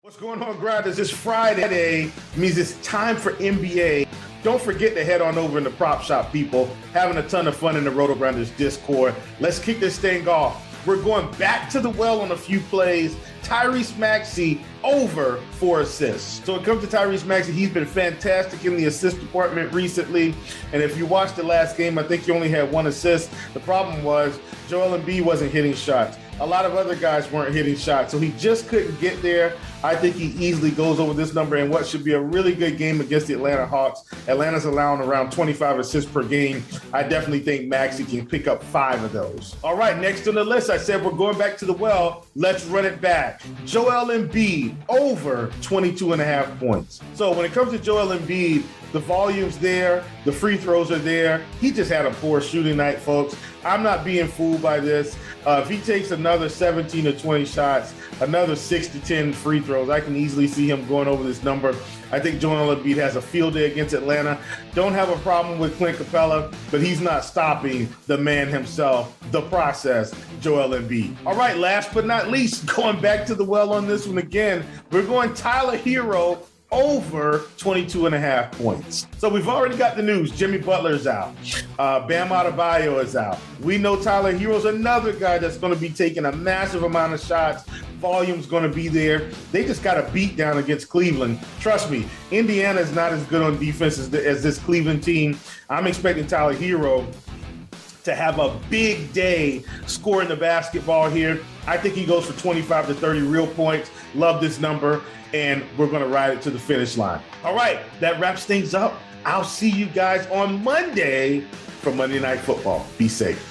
What's going on, Grinders? It's Friday. It means it's time for NBA. Don't forget to head on over in the prop shop, people. Having a ton of fun in the Rotogrinders Discord. Let's kick this thing off. We're going back to the well on a few plays. Tyrese Maxey over 4 assists. So it comes to Tyrese Maxey. He's been fantastic in the assist department recently. And if you watched the last game, I think he only had 1 assist. The problem was Joel Embiid wasn't hitting shots. A lot of other guys weren't hitting shots, so he just couldn't get there. I think he easily goes over this number in what should be a really good game against the Atlanta Hawks. Atlanta's allowing around 25 assists per game. I definitely think Maxey can pick up 5 of those. All right, next on the list, I said we're going back to the well. Let's run it back. Joel Embiid over 22.5 points. So when it comes to Joel Embiid, the volume's there, the free throws are there. He just had a poor shooting night, folks. I'm not being fooled by this. If he takes another 17 to 20 shots, another 6 to 10 free throws, I can easily see him going over this number. I think Joel Embiid has a field day against Atlanta. Don't have a problem with Clint Capella, but he's not stopping the man himself, the process, Joel Embiid. All right, last but not least, going back to the well on this one again, we're going Tyler Hero over 22.5 points. So we've already got the news. Jimmy Butler's out. Bam Adebayo is out. We know Tyler Hero's another guy that's going to be taking a massive amount of shots. Volume's going to be there. They just got a beat down against Cleveland. Trust me, Indiana is not as good on defense as this Cleveland team. I'm expecting Tyler Hero to have a big day scoring the basketball here. I think he goes for 25 to 30 real points. Love this number, and we're going to ride it to the finish line. All right, that wraps things up. I'll see you guys on Monday for Monday Night Football. Be safe.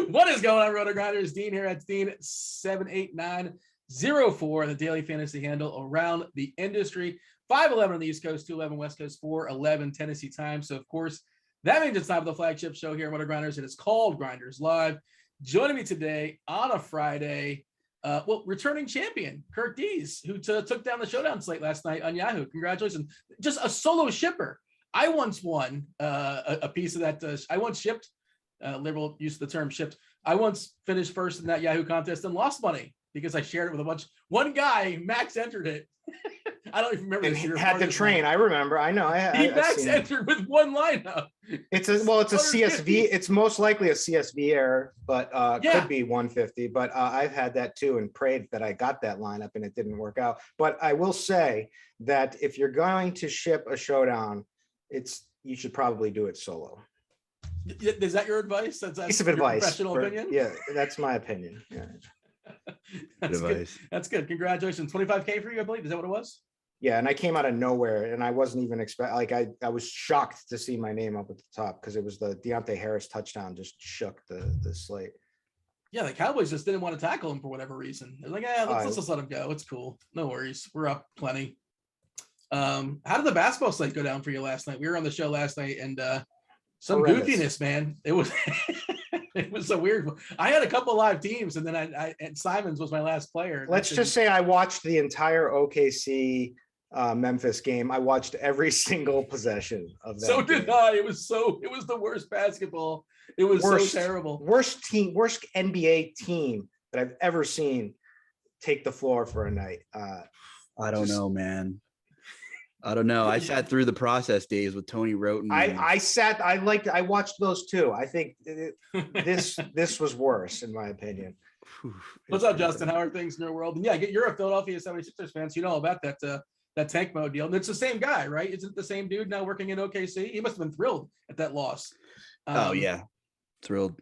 What is going on, Rotogrinders? Dean here at Dean78904, the daily fantasy handle around the industry. 511 on the East Coast, 211 West Coast, 411 Tennessee time. So, of course, that means it's time for the flagship show here at Rotogrinders. It is called Grinderslive. Joining me today on a Friday, returning champion, Kirk Dees, who took down the showdown slate last night on Yahoo. Congratulations. Just a solo shipper. I once won a piece of that. I once shipped. Liberal use of the term shipped. I once finished first in that Yahoo contest and lost money because I shared it with one guy. Max entered it. I don't even remember. And he had the train. I remember. I know. Max entered with one lineup. It's a CSV. It's most likely a CSV error, but could be 150. But I've had that too and prayed that I got that lineup and it didn't work out. But I will say that if you're going to ship a showdown, you should probably do it solo. Is that your advice? That's piece of advice. Professional opinion? Yeah, that's my opinion. Yeah. That's good. That's good. Congratulations. 25K for you, I believe. Is that what it was? Yeah, and I came out of nowhere, and I wasn't even expecting. I was shocked to see my name up at the top because it was the Deontay Harris touchdown just shook the slate. Yeah, the Cowboys just didn't want to tackle him for whatever reason. They're like, let's just let him go. It's cool. No worries. We're up plenty. How did the basketball slate go down for you last night? We were on the show last night, and some goofiness, man. It was it was a weird one. I had a couple live teams, and then and Simons was my last player. Let's just say I watched the entire OKC Memphis game. I watched every single possession of that. So did I. It was the worst basketball. It was so terrible. Worst NBA team that I've ever seen take the floor for a night. I don't know, man. I don't know. I sat through the process days with Tony Roten. I watched those too. I think this was worse in my opinion. What's up, Justin? How are things in your world? And yeah, you're a Philadelphia 76ers fan, so you know about that tank mode deal. And it's the same guy, right? Isn't it the same dude now working in OKC? He must have been thrilled at that loss. Oh yeah, thrilled.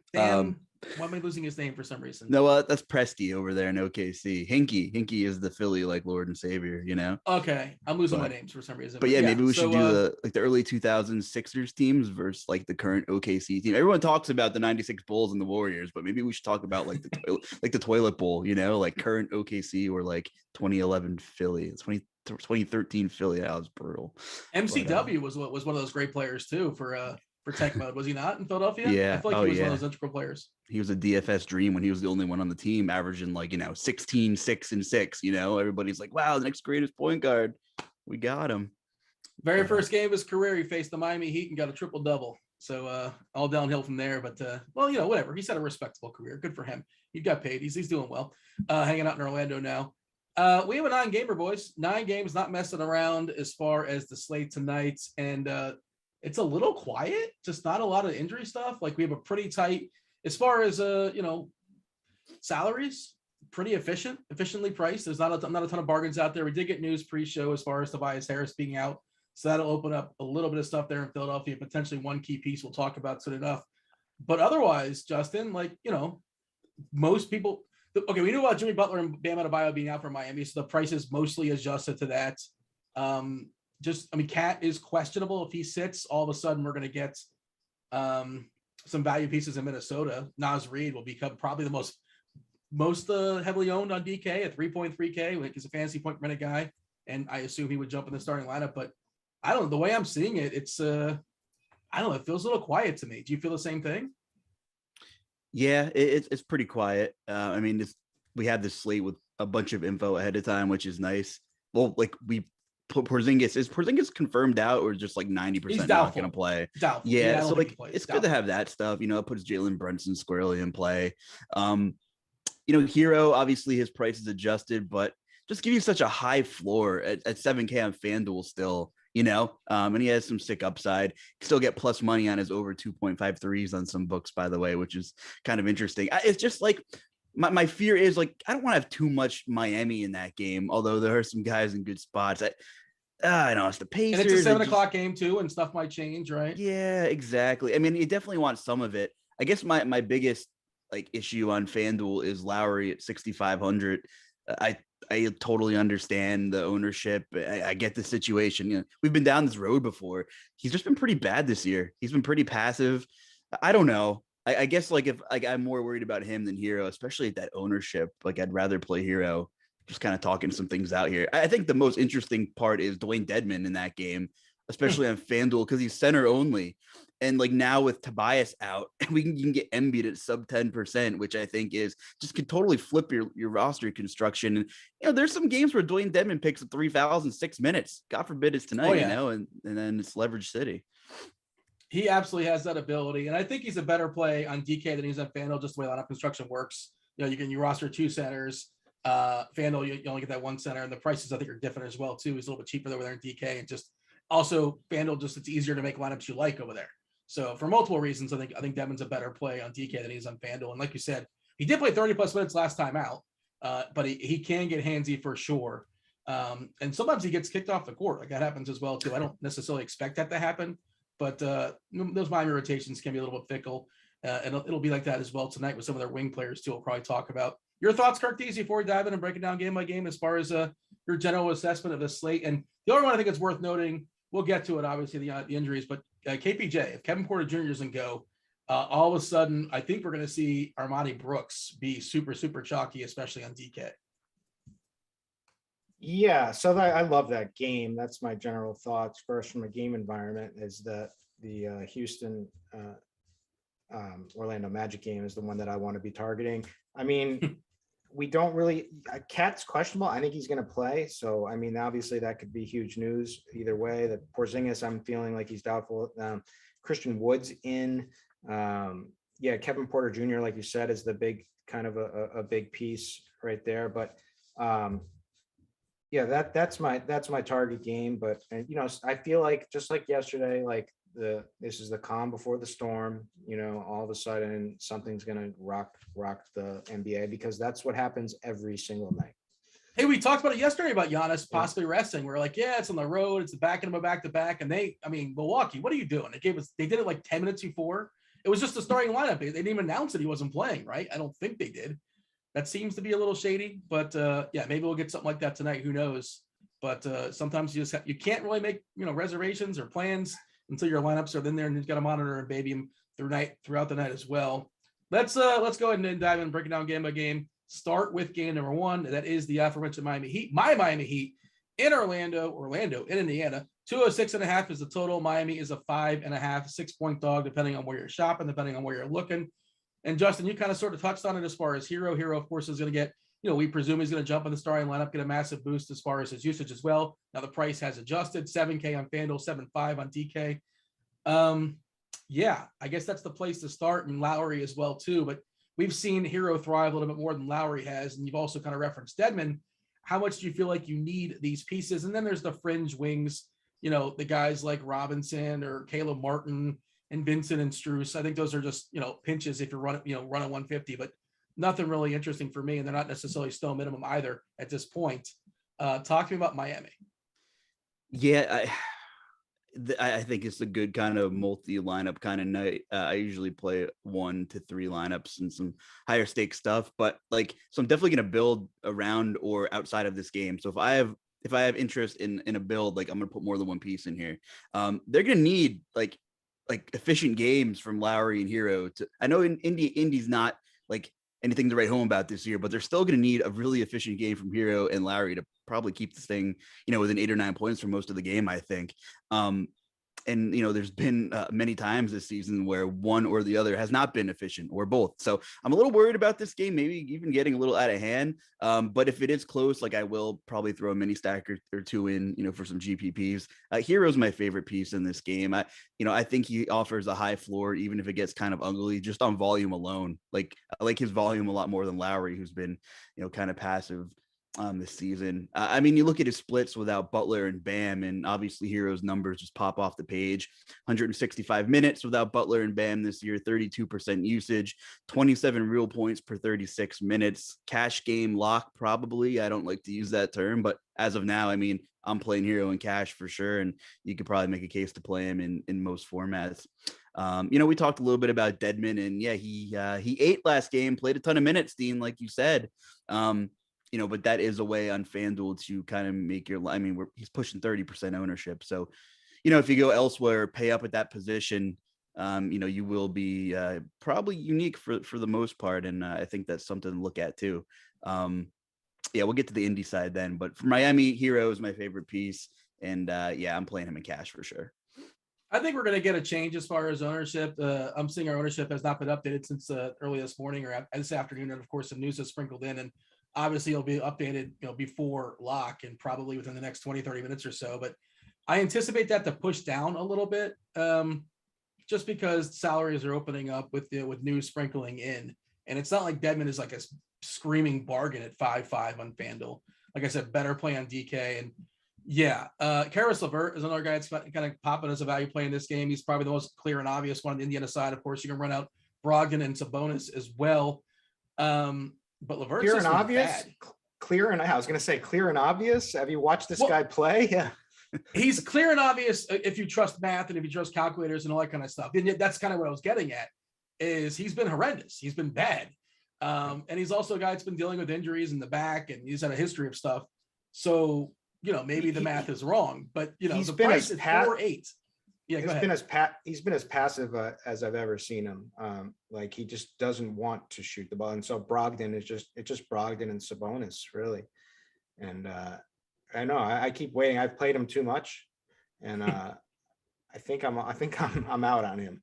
Why am I losing his name for some reason? No, that's Presti over there in OKC. Hinkie is the Philly like Lord and Savior, you know. Okay, I'm losing my names for some reason. But yeah, maybe we should do the early 2000s Sixers teams versus like the current OKC team. Everyone talks about the 96 Bulls and the Warriors, but maybe we should talk about like the toilet bowl, you know, like current OKC or like 2011 Philly, 2013 Philly. That was brutal. MCW was one of those great players too for tech mode, was he not, in Philadelphia? Yeah, I feel like he was one of those integral players. He was a DFS dream when he was the only one on the team, averaging like 16, 6, and 6. You know, everybody's like, wow, the next greatest point guard. We got him. Very first game of his career, he faced the Miami Heat and got a triple double. So all downhill from there. But well, whatever. He's had a respectable career. Good for him. He got paid. He's doing well. Hanging out in Orlando now. We have a 9-gamer, boys. 9 games, not messing around as far as the slate tonight. And it's a little quiet, just not a lot of injury stuff. Like we have a pretty tight, as far as salaries, pretty efficiently priced. There's not a ton of bargains out there. We did get news pre-show as far as Tobias Harris being out, so that'll open up a little bit of stuff there in Philadelphia. Potentially one key piece we'll talk about soon enough. But otherwise, Justin, most people. Okay, we knew about Jimmy Butler and Bam Adebayo being out for Miami, so the price is mostly adjusted to that. Cat is questionable. If he sits, all of a sudden we're going to get some value pieces in Minnesota. Naz Reid will become probably the most heavily owned on DK at 3.3K. He's a fantasy point per minute guy, and I assume he would jump in the starting lineup. But I don't know. The way I'm seeing it, it's I don't know. It feels a little quiet to me. Do you feel the same thing? Yeah, it's pretty quiet. We had this slate with a bunch of info ahead of time, which is nice. Well, like we put Porzingis. Is Porzingis confirmed out or just like 90% not going to play? Doubtful. Yeah, so like it's good to have that stuff. It puts Jalen Brunson squarely in play. Hero, obviously his price is adjusted, but just give you such a high floor at 7K on FanDuel still. And he has some sick upside. Still get plus money on his over 2.5 threes on some books, by the way, which is kind of interesting. It's just like my fear is like I don't want to have too much Miami in that game, although there are some guys in good spots. I know it's the Pacers. And it's a 7:00 game too, and stuff might change, right? Yeah, exactly. You definitely want some of it. I guess my biggest issue on FanDuel is Lowry at 6,500. I totally understand the ownership. I get the situation. We've been down this road before. He's just been pretty bad this year. He's been pretty passive. I don't know. I guess if I'm more worried about him than Hero, especially at that ownership. I'd rather play Hero. Just kind of talking some things out here. I think the most interesting part is Dwayne Dedmon in that game, especially on FanDuel, because he's center only. And now with Tobias out, you can get Embiid at sub 10%, which I think is just could totally flip your roster construction. And there's some games where Dwayne Dedmon picks up 3 fouls in 6 minutes. God forbid it's tonight, and then it's leverage city. He absolutely has that ability, and I think he's a better play on DK than he's on FanDuel. Just the way lineup construction works. You can your roster 2 centers. FanDuel, you only get that 1 center, and the prices I think are different as well too. He's a little bit cheaper over there in DK, and just also FanDuel, just it's easier to make lineups you like over there. So for multiple reasons, I think Dedmon's a better play on DK than he's on FanDuel. And like you said, he did play 30+ minutes last time out, but he can get handsy for sure. And sometimes he gets kicked off the court. That happens as well too. I don't necessarily expect that to happen, but those Miami rotations can be a little bit fickle, and it'll be like that as well tonight with some of their wing players too. We'll probably talk about your thoughts, Kirk Deasy, before we dive in and break it down game by game as far as your general assessment of the slate. And the other one I think it's worth noting, we'll get to it, obviously, the injuries, but KPJ, if Kevin Porter Jr. doesn't go, all of a sudden, I think we're going to see Armani Brooks be super, super chalky, especially on DK. Yeah, so I love that game. That's my general thoughts. First, from a game environment, is that the Houston Orlando Magic game is the one that I want to be targeting. We don't really. Cat's questionable. I think he's going to play. So, obviously that could be huge news either way. That Porzingis, I'm feeling like he's doubtful. Christian Wood's in. Kevin Porter Jr., like you said, is the big kind of a big piece right there. But that's my target game. But I feel like just like yesterday, this is the calm before the storm. All of a sudden something's gonna rock the NBA, because that's what happens every single night. Hey, we talked about it yesterday about Giannis possibly resting. We're like, yeah, it's on the road, it's back to back, and Milwaukee, what are you doing? They did it like 10 minutes before, It was just the starting lineup. They didn't even announce that he wasn't playing, right? I don't think they did. That seems to be a little shady, but yeah, maybe we'll get something like that tonight. Who knows? But sometimes you can't really make reservations or plans until your lineups are in there, and you've got to monitor and baby them throughout the night as well. Let's go ahead and dive in and break it down game by game. Start with game number 1. That is the aforementioned Miami Heat. My Miami Heat in Orlando in Indiana. 206.5 is the total. Miami is a 5.5, 6-point dog, depending on where you're shopping, depending on where you're looking. And Justin, you kind of sort of touched on it as far as Hero. Hero, of course, is going to get, we presume he's going to jump in the starting lineup, get a massive boost as far as his usage as well. Now the price has adjusted, $7K on FanDuel, $7.5 on DK. Yeah, I guess that's the place to start, and Lowry as well too. But we've seen Hero thrive a little bit more than Lowry has, and you've also kind of referenced Dedmon. How much do you feel like you need these pieces? And then there's the fringe wings, the guys like Robinson or Caleb Martin and Vincent and Strus. I think those are just, pinches if you're running 150, but nothing really interesting for me. And they're not necessarily still minimum either at this point. Talk to me about Miami. Yeah, I think it's a good kind of multi lineup kind of night. I usually play 1 to 3 lineups and some higher stake stuff, but so I'm definitely going to build around or outside of this game. So if I have interest in a build, I'm going to put more than one piece in here. They're going to need like efficient games from Lowry and Hero I know Indy's not anything to write home about this year, but they're still going to need a really efficient game from Hero and Lowry to probably keep this thing, within 8 or 9 points for most of the game, I think. And, there's been many times this season where one or the other has not been efficient or both. So I'm a little worried about this game, maybe even getting a little out of hand. But if it is close, I will probably throw a mini stack or 2 in, for some GPPs. Hero's my favorite piece in this game. I think he offers a high floor, even if it gets kind of ugly, just on volume alone. I like his volume a lot more than Lowry, who's been, kind of passive this season. You look at his splits without Butler and Bam, and obviously Hero's numbers just pop off the page. 165 minutes without Butler and Bam this year, 32% usage, 27 real points per 36 minutes. Cash game lock, probably. I don't like to use that term, but as of now, I'm playing Hero in cash for sure, and you could probably make a case to play him in most formats. We talked a little bit about Dedmon, and yeah, he ate last game, played a ton of minutes, Dean, like you said. But that is a way on FanDuel to kind of make he's pushing 30% ownership. So, if you go elsewhere, pay up at that position, you will be probably unique for the most part. And I think that's something to look at too. Yeah, we'll get to the indie side then, but for Miami, Hero is my favorite piece. And yeah, I'm playing him in cash for sure. I think we're going to get a change as far as ownership. I'm seeing our ownership has not been updated since early this morning or this afternoon. And of course, some news has sprinkled in, and obviously it'll be updated, before lock and probably within the next 20, 30 minutes or so. But I anticipate that to push down a little bit, just because salaries are opening up with news sprinkling in. And it's not like Dedmon is like a screaming bargain at 5.5 on FanDuel. Like I said, better play on DK. And yeah, Karis LeVert is another guy that's kind of popping as a value play in this game. He's probably the most clear and obvious one on the Indiana side. Of course, you can run out Brogdon and Sabonis as well. But LeVert's clear and obvious. Bad. I was going to say clear and obvious. Have you watched this guy play? Yeah, he's clear and obvious if you trust math and if you trust calculators and all that kind of stuff. And yet that's kind of what I was getting at. Is he's been horrendous. He's been bad, and he's also a guy that's been dealing with injuries in the back, and he's had a history of stuff. So maybe the math is wrong, but he's the been price is 4.8. Yeah, he's been as passive as I've ever seen him. He just doesn't want to shoot the ball, and so Brogdon is just Brogdon and Sabonis really. And I know I keep waiting. I've played him too much, and I think I'm out on him.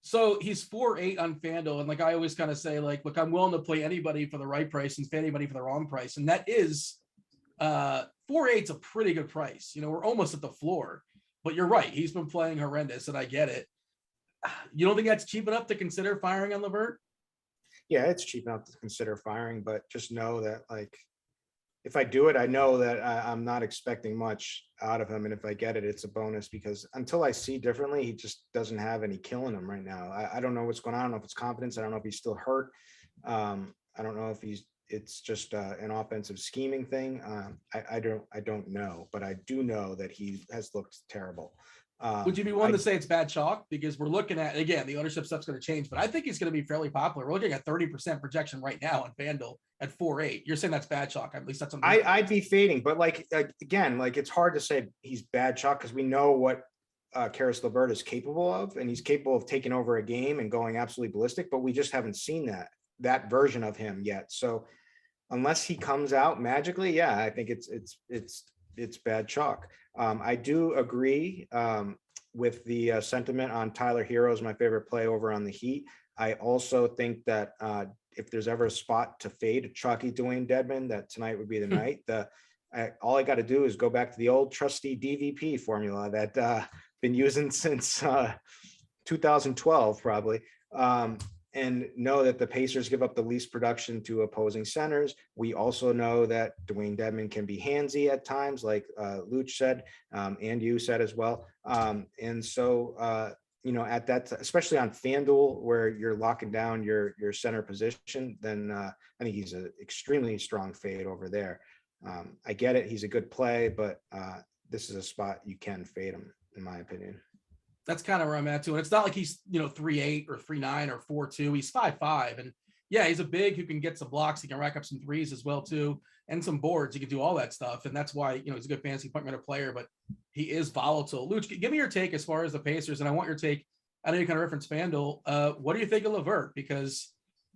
So he's 4.8 on FanDuel, and I always kind of say, look, I'm willing to play anybody for the right price and pay anybody for the wrong price, and that is 4.8 is a pretty good price. We're almost at the floor. But you're right. He's been playing horrendous, and I get it. You don't think that's cheap enough to consider firing on LeVert? Yeah, it's cheap enough to consider firing, but just know that, if I do it, I know that I'm not expecting much out of him. And if I get it, it's a bonus, because until I see differently, he just doesn't have any killing him right now. I don't know what's going on. I don't know if it's confidence. I don't know if he's still hurt. I don't know if it's just an offensive scheming thing. I don't know, but I do know that he has looked terrible. Would you be willing to say it's bad chalk? Because we're looking at, again, the ownership stuff's going to change, but I think he's going to be fairly popular. We're looking at 30% projection right now on FanDuel at 4.8. You're saying that's bad chalk. At least that's something I'd be fading, but again, it's hard to say he's bad chalk because we know what Karis LeVert is capable of, and he's capable of taking over a game and going absolutely ballistic, but we just haven't seen that version of him yet. So unless he comes out magically, yeah, I think it's bad chalk. I do agree with the sentiment on Tyler Hero is my favorite play over on the Heat. I also think that if there's ever a spot to fade chalky Dwayne Dedmon, that tonight would be the night. All I got to do is go back to the old trusty DVP formula that been using since 2012 probably. And know that the Pacers give up the least production to opposing centers. We also know that Dwayne Dedmon can be handsy at times, like Luch said, and you said as well. And so, at that, especially on FanDuel, where you're locking down your center position, then I think he's an extremely strong fade over there. I get it. He's a good play, but this is a spot you can fade him, in my opinion. That's kind of where I'm at too. And it's not like he's, 3'8" or 3'9" or 4'2". He's 5'5". And yeah, he's a big who can get some blocks. He can rack up some threes as well too, and some boards. He can do all that stuff. And that's why, he's a good fantasy point guard player, but he is volatile. Luch, give me your take as far as the Pacers. And I want your take. I know you kind of reference FanDuel. What do you think of LeVert? Because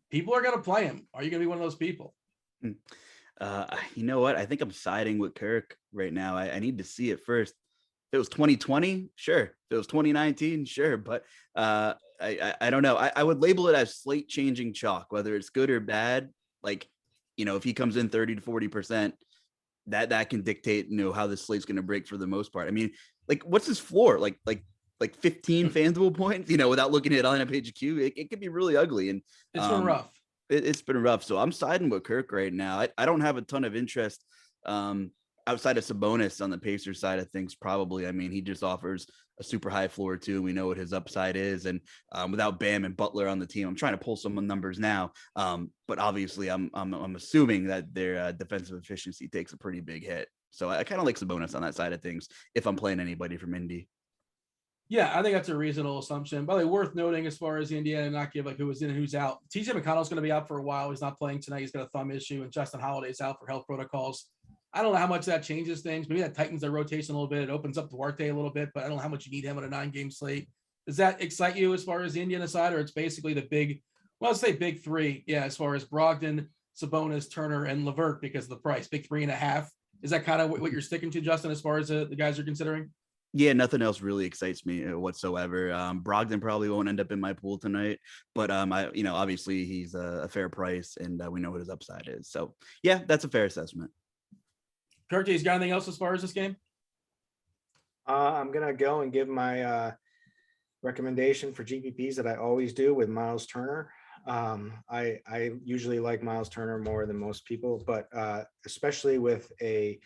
people are going to play him. Are you going to be one of those people? You know what? I think I'm siding with Kirk right now. I need to see it first. If it was 2020, sure. If it was 2019, sure. But I don't know. I would label it as slate changing chalk, whether it's good or bad. If he comes in 30 to 40%, that can dictate, how the slate's going to break for the most part. I mean, what's his floor? Like 15 FanDuel points, without looking at it on a page of Q, it could be really ugly. And it's been rough. It's been rough. So I'm siding with Kirk right now. I don't have a ton of interest outside of Sabonis on the Pacers side of things, probably. I mean, he just offers a super high floor too. We know what his upside is. And without Bam and Butler on the team, I'm trying to pull some numbers now. But obviously I'm assuming that their defensive efficiency takes a pretty big hit. So I kind of like Sabonis on that side of things if I'm playing anybody from Indy. Yeah, I think that's a reasonable assumption. By the way, worth noting as far as Indiana not give who was in and who's out. TJ McConnell's going to be out for a while. He's not playing tonight. He's got a thumb issue, and Justin Holiday's out for health protocols. I don't know how much that changes things. Maybe that tightens their rotation a little bit. It opens up Duarte a little bit, but I don't know how much you need him on a 9-game slate. Does that excite you as far as the Indiana side, or it's basically the let's say big three? Yeah, as far as Brogdon, Sabonis, Turner, and LeVert because of the price, big 3.5. Is that kind of what you're sticking to, Justin, as far as the guys you're considering? Yeah, nothing else really excites me whatsoever. Brogdon probably won't end up in my pool tonight, but obviously he's a fair price, and we know what his upside is. So yeah, that's a fair assessment. Kirk, you got anything else as far as this game? I'm gonna go and give my recommendation for GPPs that I always do with Miles Turner. I usually like Miles Turner more than most people, but especially with a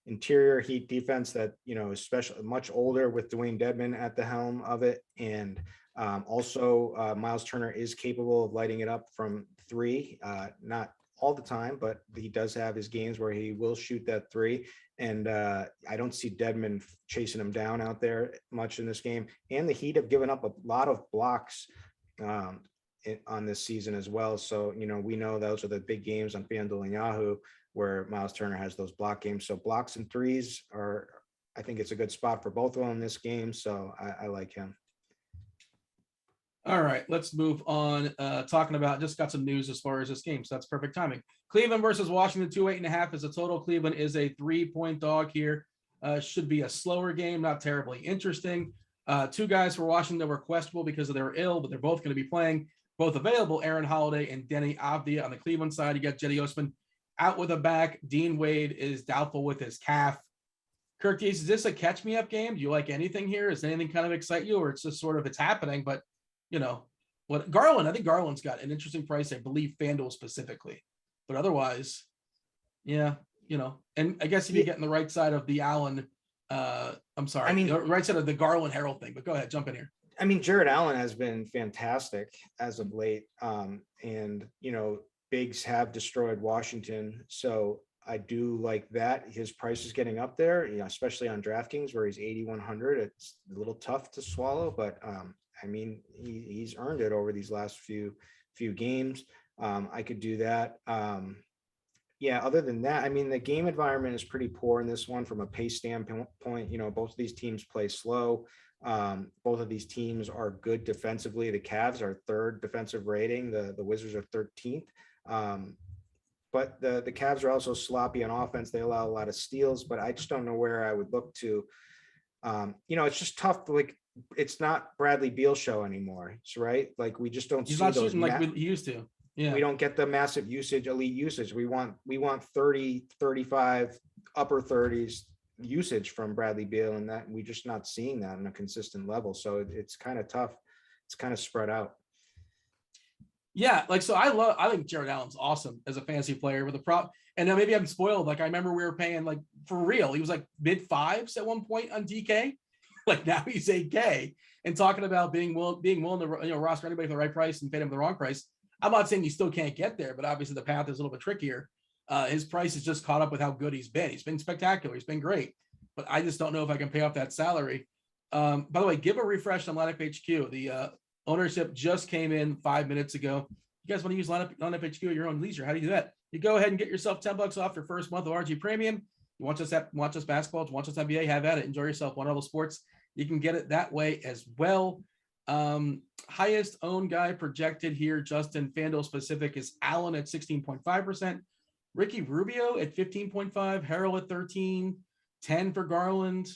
interior Heat defense that especially much older with Dwayne Dedmon at the helm of it, and also Miles Turner is capable of lighting it up from three, not all the time, but he does have his games where he will shoot that three, and I don't see Dedmon chasing him down out there much in this game. And the Heat have given up a lot of blocks on this season as well, so we know those are the big games on FanDuel and Yahoo where Miles Turner has those block games. So blocks and threes I think it's a good spot for both of them in this game. So I like him. All right, let's move on. Talking about, just got some news as far as this game. So that's perfect timing. Cleveland versus Washington, 208.5 is a total. Cleveland is a 3-point dog here. Should be a slower game, not terribly interesting. Two guys for Washington that were questionable because they were ill, but they're both going to be playing, both available, Aaron Holiday and Denny Avdia. On the Cleveland side, you got Jetty Osman out with a back. Dean Wade is doubtful with his calf. Kirk, is this a catch-me-up game? Do you like anything here? Is anything kind of excite you, or it's just sort of it's happening? But, what Garland, I think Garland's got an interesting price, I believe, FanDuel specifically. But otherwise, yeah, and I guess if you get in the right side of the Allen, the right side of the Garland Herald thing. But go ahead, jump in here. I mean, Jared Allen has been fantastic as of late. And, bigs have destroyed Washington. So I do like that. His price is getting up there, especially on DraftKings where he's 8,100. It's a little tough to swallow, but I mean, he's earned it over these last few games. I could do that. Yeah, other than that, I mean, the game environment is pretty poor in this one from a pace standpoint. Both of these teams play slow. Both of these teams are good defensively. The Cavs are third defensive rating. The Wizards are 13th. But the Cavs are also sloppy on offense. They allow a lot of steals, but I just don't know where I would look to. It's just tough. Like, it's not Bradley Beal show anymore. It's right. Like, we just don't. He's not shooting like we used to. Yeah. We don't get the massive usage, elite usage. We want 30, 35, upper 30s usage from Bradley Beal, and that we're just not seeing that on a consistent level. So it's kind of tough. It's kind of spread out. Yeah, I think Jared Allen's awesome as a fantasy player with a prop. And now maybe I'm spoiled. Like, I remember we were paying, like, for real, he was like mid fives at one point on DK. Like, now he's 8K, and talking about being willing to roster anybody for the right price and pay him the wrong price. I'm not saying you still can't get there, but obviously the path is a little bit trickier. His price is just caught up with how good he's been. He's been spectacular. He's been great, but I just don't know if I can pay off that salary. By the way, give a refresh on Lineup HQ. The ownership just came in 5 minutes ago. You guys want to use Lineup HQ at your own leisure? How do you do that? You go ahead and get yourself $10 off your first month of RG Premium. You want us basketball, you want us NBA, have at it. Enjoy yourself. One Level Sports. You can get it that way as well. Highest owned guy projected here, Justin, FanDuel specific, is Allen at 16.5%, Ricky Rubio at 15.5, Harrell at 13, 10 for Garland,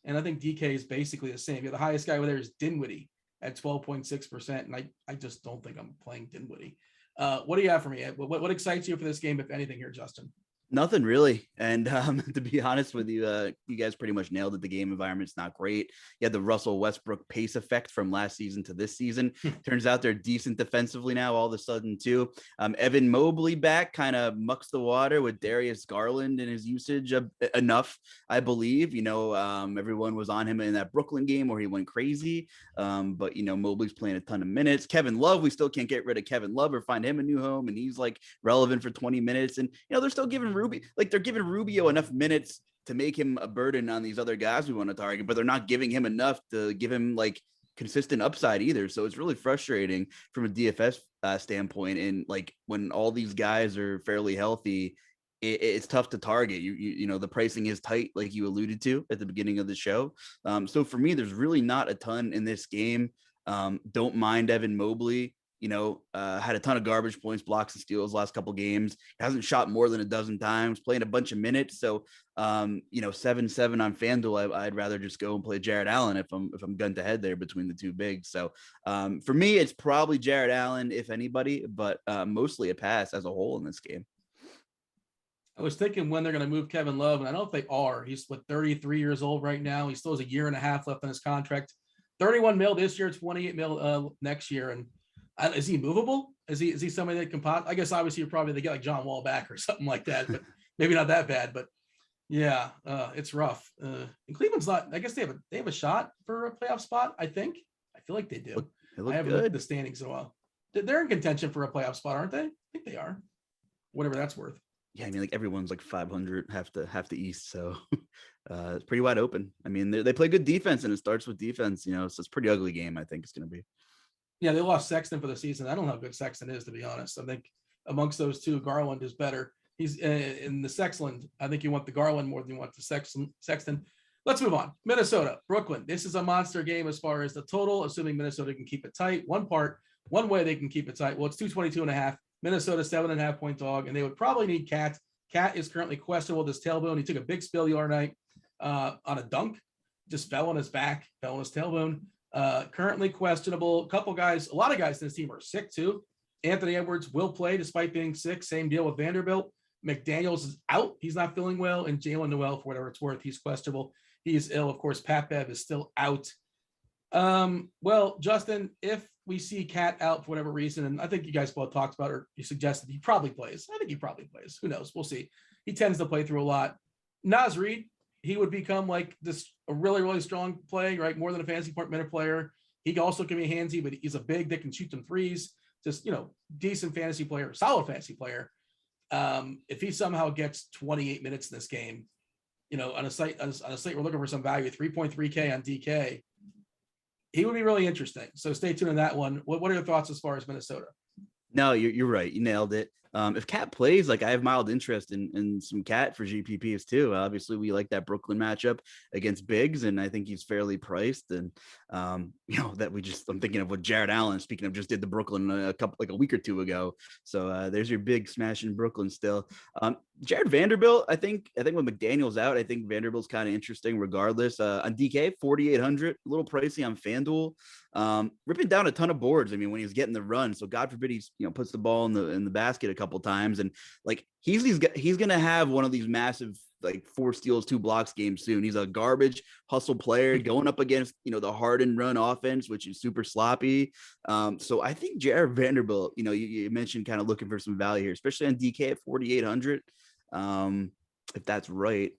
and I think DK is basically the same. The highest guy over there is Dinwiddie at 12.6%, and I just don't think I'm playing Dinwiddie. What do you have for me? What excites you for this game, if anything, here, Justin? Nothing really. And to be honest with you, you guys pretty much nailed it. The game environment's not great. You had the Russell Westbrook pace effect from last season to this season. Turns out they're decent defensively now all of a sudden too. Evan Mobley back kind of mucks the water with Darius Garland and his usage enough, I believe. Everyone was on him in that Brooklyn game where he went crazy. But Mobley's playing a ton of minutes. Kevin Love, we still can't get rid of Kevin Love or find him a new home, and he's like relevant for 20 minutes. And they're still giving they're giving Rubio enough minutes to make him a burden on these other guys we want to target, but they're not giving him enough to give him like consistent upside either. So it's really frustrating from a DFS standpoint. And like, when all these guys are fairly healthy, it's tough to target. The pricing is tight, like you alluded to at the beginning of the show. So for me, there's really not a ton in this game. Don't mind Evan Mobley. Had a ton of garbage points, blocks, and steals last couple games. Hasn't shot more than a dozen times, playing a bunch of minutes. So, 7-7 on FanDuel, I'd rather just go and play Jared Allen if I'm gun to head there between the two bigs. So, for me, it's probably Jared Allen, if anybody, but mostly a pass as a whole in this game. I was thinking when they're going to move Kevin Love, and I don't know if they are. He's 33 years old right now. He still has a year and a half left on his contract. 31 mil this year, 28 mil next year, and is he movable? Is he somebody that can pop? I guess obviously you're probably they get like John Wall back or something like that, but maybe not that bad. But yeah, it's rough. And Cleveland's not. I guess they have a shot for a playoff spot. I think. I feel like they do. I haven't looked at the standings in a while. They're in contention for a playoff spot, aren't they? I think they are. Whatever that's worth. Yeah, I mean, like everyone's like 500 half the East, so it's pretty wide open. I mean, they play good defense, and it starts with defense. So it's a pretty ugly game. I think it's going to be. Yeah, they lost Sexton for the season. I don't know how good Sexton is, to be honest. I think amongst those two, Garland is better. He's in the Sexland. I think you want the Garland more than you want the Sexton. Let's move on. Minnesota, Brooklyn. This is a monster game as far as the total, assuming Minnesota can keep it tight. One way they can keep it tight. Well, it's 222.5. Minnesota 7.5 point dog, and they would probably need Cat. Cat is currently questionable with his tailbone. He took a big spill the other night on a dunk, just fell on his back, fell on his tailbone. Currently questionable. A lot of guys in this team are sick too. Anthony Edwards will play despite being sick. Same deal with Vanderbilt. McDaniels is out. He's not feeling well. And Jalen Noel, for whatever it's worth, he's questionable. He's ill. Of course, Pat Bev is still out. Well, Justin, if we see Cat out for whatever reason, and I think you guys both talked about, or you suggested he probably plays. I think he probably plays. Who knows? We'll see. He tends to play through a lot. Naz Reid, he would become like this a really, really strong play, right? More than a fantasy point minute player. He also can be handsy, but he's a big that can shoot some threes. Just, decent fantasy player, solid fantasy player. If he somehow gets 28 minutes in this game, on a slate we're looking for some value, 3.3K on DK, he would be really interesting. So stay tuned on that one. What are your thoughts as far as Minnesota? No, you're right. You nailed it. If Cat plays, like I have mild interest in some Cat for GPPs too. Obviously, we like that Brooklyn matchup against Biggs, and I think he's fairly priced. And I'm thinking of what Jared Allen, speaking of, just did the Brooklyn a week or two ago. So there's your big smash in Brooklyn still. Jared Vanderbilt, I think when McDaniel's out, I think Vanderbilt's kind of interesting regardless. On DK, 4,800, a little pricey on FanDuel. Ripping down a ton of boards. I mean, when he's getting the run, so God forbid he's puts the ball in the basket a couple times, and like he's gonna have one of these massive like 4 steals, 2 blocks games soon. He's a garbage hustle player going up against the Harden run offense, which is super sloppy. So I think Jared Vanderbilt, you mentioned kind of looking for some value here, especially on DK at 4,800. If that's right.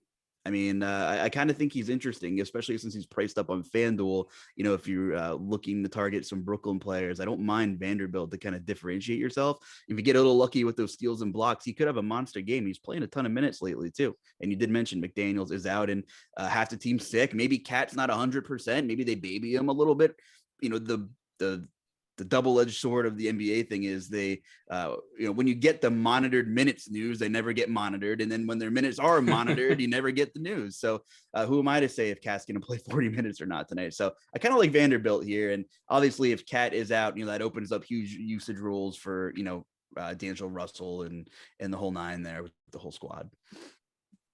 I mean, I kind of think he's interesting, especially since he's priced up on FanDuel. If you're looking to target some Brooklyn players, I don't mind Vanderbilt to kind of differentiate yourself. If you get a little lucky with those steals and blocks, he could have a monster game. He's playing a ton of minutes lately too. And you did mention McDaniels is out and half the team's sick. Maybe Cat's not 100%. Maybe they baby him a little bit. The double-edged sword of the NBA thing is they, when you get the monitored minutes news, they never get monitored. And then when their minutes are monitored, you never get the news. So who am I to say if Cat's going to play 40 minutes or not tonight? So I kind of like Vanderbilt here. And obviously if Cat is out, that opens up huge usage rules for, D'Angelo Russell and the whole 9 there with the whole squad.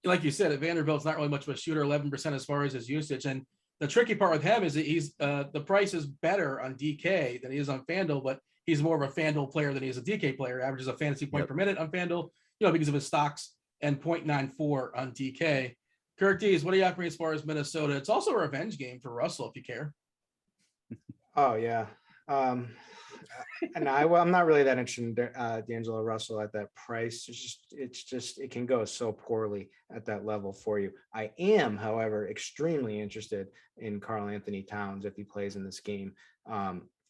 Like you said, Vanderbilt's not really much of a shooter, 11% as far as his usage. And the tricky part with him is that he's the price is better on DK than he is on FanDuel, but he's more of a FanDuel player than he is a DK player. Averages a fantasy point per minute on FanDuel, because of his stocks, and 0.94 on DK. Kirk Dees, what do you have for me as far as Minnesota? It's also a revenge game for Russell, if you care. Oh yeah. And I'm not really that interested in D'Angelo Russell at that price. It's just it can go so poorly at that level for you. I am, however, extremely interested in Karl Anthony Towns if he plays in this game.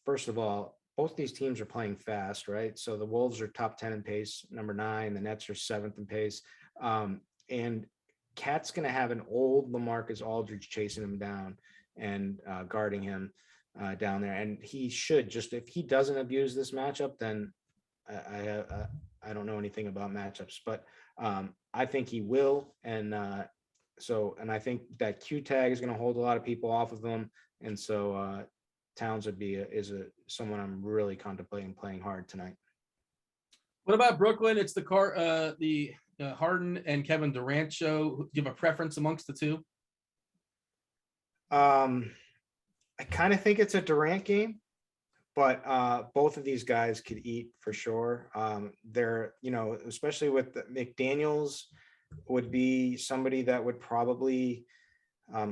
First of all, both these teams are playing fast, right? So the Wolves are top 10 in pace, number 9. The Nets are 7th in pace. And Cat's going to have an old LaMarcus Aldridge chasing him down and guarding him down there, and he should just, if he doesn't abuse this matchup, then I don't know anything about matchups, but I think he will, and I think that Q tag is going to hold a lot of people off of him, and so Towns would be someone I'm really contemplating playing hard tonight. What about Brooklyn? It's the Harden and Kevin Durant show. Do you have a preference amongst the two? I kind of think it's a Durant game, but both of these guys could eat for sure. They're, especially with McDaniels would be somebody that would probably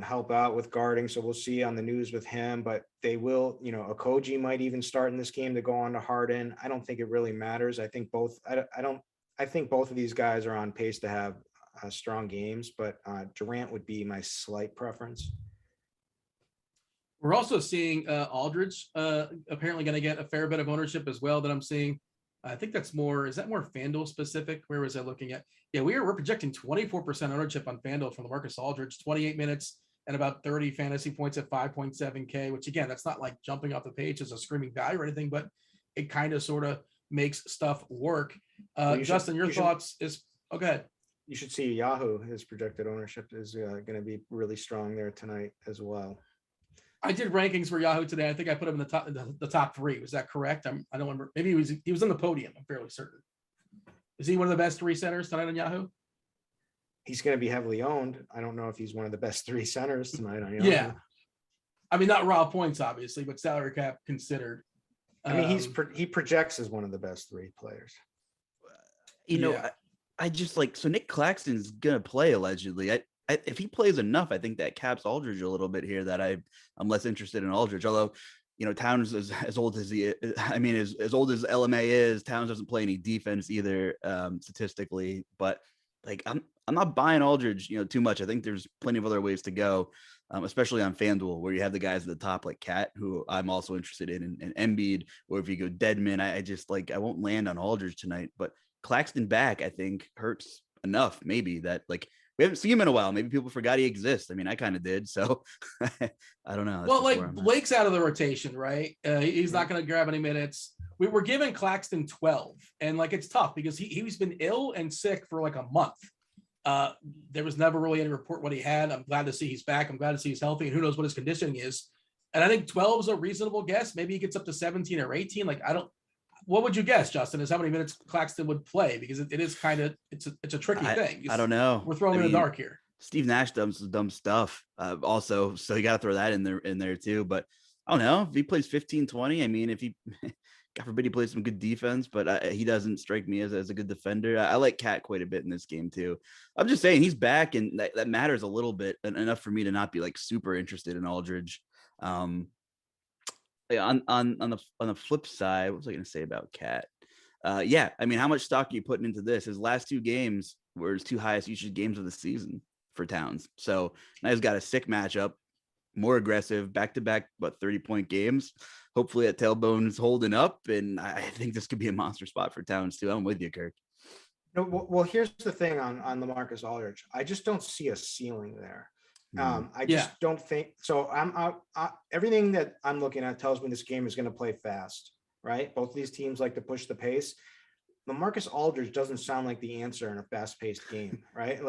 help out with guarding. So we'll see on the news with him, but they will, Okogie might even start in this game to go on to Harden. I don't think it really matters. I think I think both of these guys are on pace to have strong games, but Durant would be my slight preference. We're also seeing Aldridge apparently going to get a fair bit of ownership as well that I'm seeing. I think is that more FanDuel specific? Where was I looking at? Yeah, we're projecting 24% ownership on FanDuel from LaMarcus Aldridge, 28 minutes and about 30 fantasy points at 5.7K, which again, that's not like jumping off the page as a screaming value or anything, but it kind of sort of makes stuff work. Justin, your thoughts is, oh, go ahead. You should see Yahoo. His projected ownership is going to be really strong there tonight as well. I did rankings for Yahoo today. I think I put him in the top 3. Was that correct? I don't remember. Maybe he was on the podium. I'm fairly certain. Is he one of the best 3 centers tonight on Yahoo? He's going to be heavily owned. I don't know if he's one of the best 3 centers tonight on Yahoo. Yeah. I mean, not raw points, obviously, but salary cap considered. I mean, he projects as one of the best 3 players. I just so Nick Claxton's going to play allegedly. If he plays enough, I think that caps Aldridge a little bit here. That I'm less interested in Aldridge. Although, Towns is as old as as old as LMA is. Towns doesn't play any defense either, statistically. But I'm not buying Aldridge, too much. I think there's plenty of other ways to go. especially on FanDuel, where you have the guys at the top like Cat, who I'm also interested in, and Embiid, or if you go Deadman, I just I won't land on Aldridge tonight. But Claxton back, I think, hurts enough, maybe, that we haven't seen him in a while. Maybe people forgot he exists. I mean, I kind of did. So I don't know. Well, Blake's out of the rotation, right? He's not going to grab any minutes. We were giving Claxton 12, and it's tough because he's been ill and sick for a month. There was never really any report what he had. I'm glad to see he's back. I'm glad to see he's healthy, and who knows what his conditioning is. And I think 12 is a reasonable guess. Maybe he gets up to 17 or 18. What would you guess, Justin, is how many minutes Claxton would play? Because it is it's a tricky thing. I don't know. We're throwing in the dark here. Steve Nash does some dumb stuff also, so you got to throw that in there too. But I don't know if he plays 15, 20. I mean, if he, God forbid, he plays some good defense, but he doesn't strike me as a good defender. I like Cat quite a bit in this game too. I'm just saying he's back, and that matters a little bit, enough for me to not be super interested in Aldridge. On the flip side, what was I going to say about Cat? Yeah, I mean, how much stock are you putting into this? His last 2 games were his 2 highest usage games of the season for Towns. So now he's got a sick matchup, more aggressive, back-to-back, 30-point games. Hopefully that tailbone's holding up, and I think this could be a monster spot for Towns too. I'm with you, Kirk. No, well, here's the thing on LaMarcus Aldridge. I just don't see a ceiling there. I just don't think so. Everything that I'm looking at tells me this game is going to play fast, right? Both of these teams like to push the pace. LaMarcus Aldridge doesn't sound like the answer in a fast-paced game, right?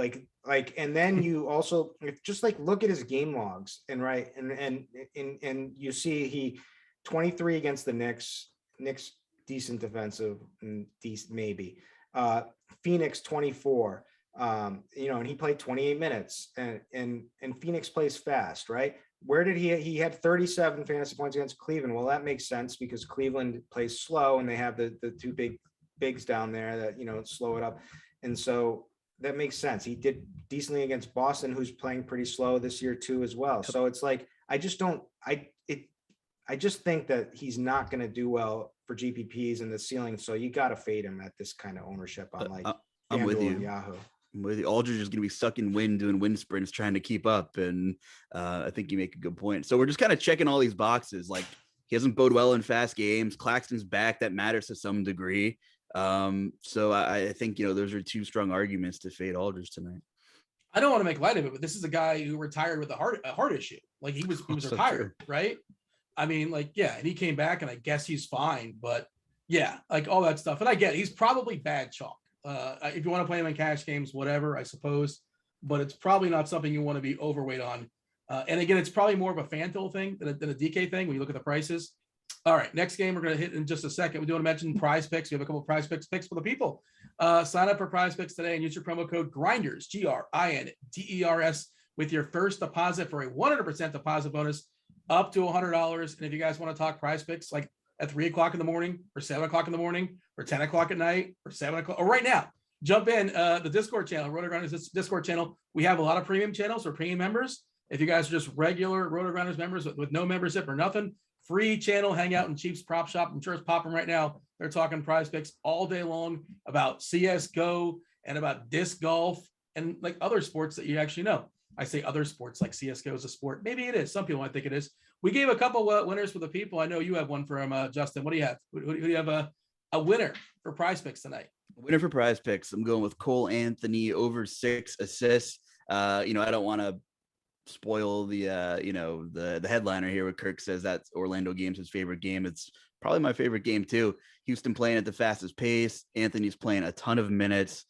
And then you also just look at his game logs and you see he 23 against the Knicks, decent defensive and decent maybe. Phoenix 24. And he played 28 minutes, and Phoenix plays fast, right? Where did he had 37 fantasy points against Cleveland? Well, that makes sense because Cleveland plays slow, and they have the 2 bigs down there that slow it up, and so that makes sense. He did decently against Boston, who's playing pretty slow this year too as well. So it's I just think that he's not going to do well for GPPs in the ceiling. So you got to fade him at this kind of ownership on I'm with you. Yahoo. With the Aldridge is going to be sucking wind, doing wind sprints, trying to keep up. And I think you make a good point. So we're just kind of checking all these boxes. He doesn't bode well in fast games. Claxton's back. That matters to some degree. So I think, those are 2 strong arguments to fade Aldridge tonight. I don't want to make light of it, but this is a guy who retired with a heart issue. He was retired, right? I mean, and he came back, and I guess he's fine. But yeah, all that stuff. And I get it. He's probably bad chalk. If you want to play him in cash games, whatever, I suppose, but it's probably not something you want to be overweight on. And again, it's probably more of a FanDuel thing than a DK thing when you look at the prices. All right, next game we're going to hit in just a second. We do want to mention Prize Picks. We have a couple of Prize Picks for the people. Sign up for Prize Picks today and use your promo code Grinders, GRINDERS, with your first deposit for a 100% deposit bonus up to $100. And if you guys want to talk Prize Picks, at 3:00 in the morning, or 7:00 in the morning, or 10:00 at night, or 7:00, or right now, jump in the Discord channel, Rotogrinders Discord channel. We have a lot of premium channels for premium members. If you guys are just regular Rotogrinders members with no membership or nothing, free channel, hang out in Chiefs Prop Shop. I'm sure it's popping right now. They're talking Prize Picks all day long about CSGO and about disc golf and other sports that you actually know. I say other sports, like CSGO is a sport. Maybe it is. Some people might think it is. We gave a couple winners for the people. I know you have one for him, Justin. What do you have? Who do you have a winner for Prize Picks tonight? Winner for Prize Picks. I'm going with Cole Anthony over 6 assists. I don't want to spoil the the headliner here where Kirk says that Orlando game's his favorite game. It's probably my favorite game too. Houston playing at the fastest pace. Anthony's playing a ton of minutes.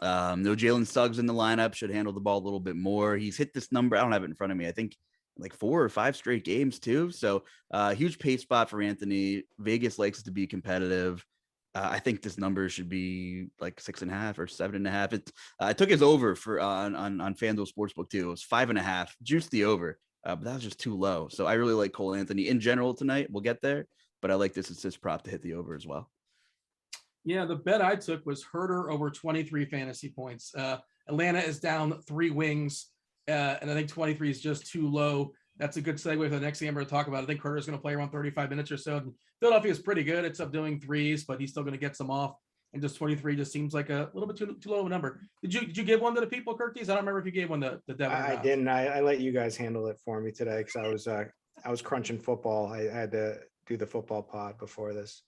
No Jalen Suggs in the lineup, should handle the ball a little bit more. He's hit this number. I don't have it in front of me. I think 4 or 5 straight games too. So huge pace spot for Anthony. Vegas likes to be competitive. I think this number should be 6.5 or 7.5. I took his over for on FanDuel Sportsbook too. It was 5.5. Juiced the over, but that was just too low. So I really like Cole Anthony in general tonight. We'll get there, but I like this assist prop to hit the over as well. Yeah, the bet I took was Herter over 23 fantasy points. Atlanta is down 3 wings, and I think 23 is just too low. That's a good segue for the next game we're going to talk about. I think Herter's going to play around 35 minutes or so. And Philadelphia is pretty good at subduing threes, but he's still going to get some off. and just 23 just seems like a little bit too low of a number. Did you give one to the people, Kirkies? I don't remember if you gave one to Devin. I didn't. I let you guys handle it for me today because I was crunching football. I had to do the football pod before this.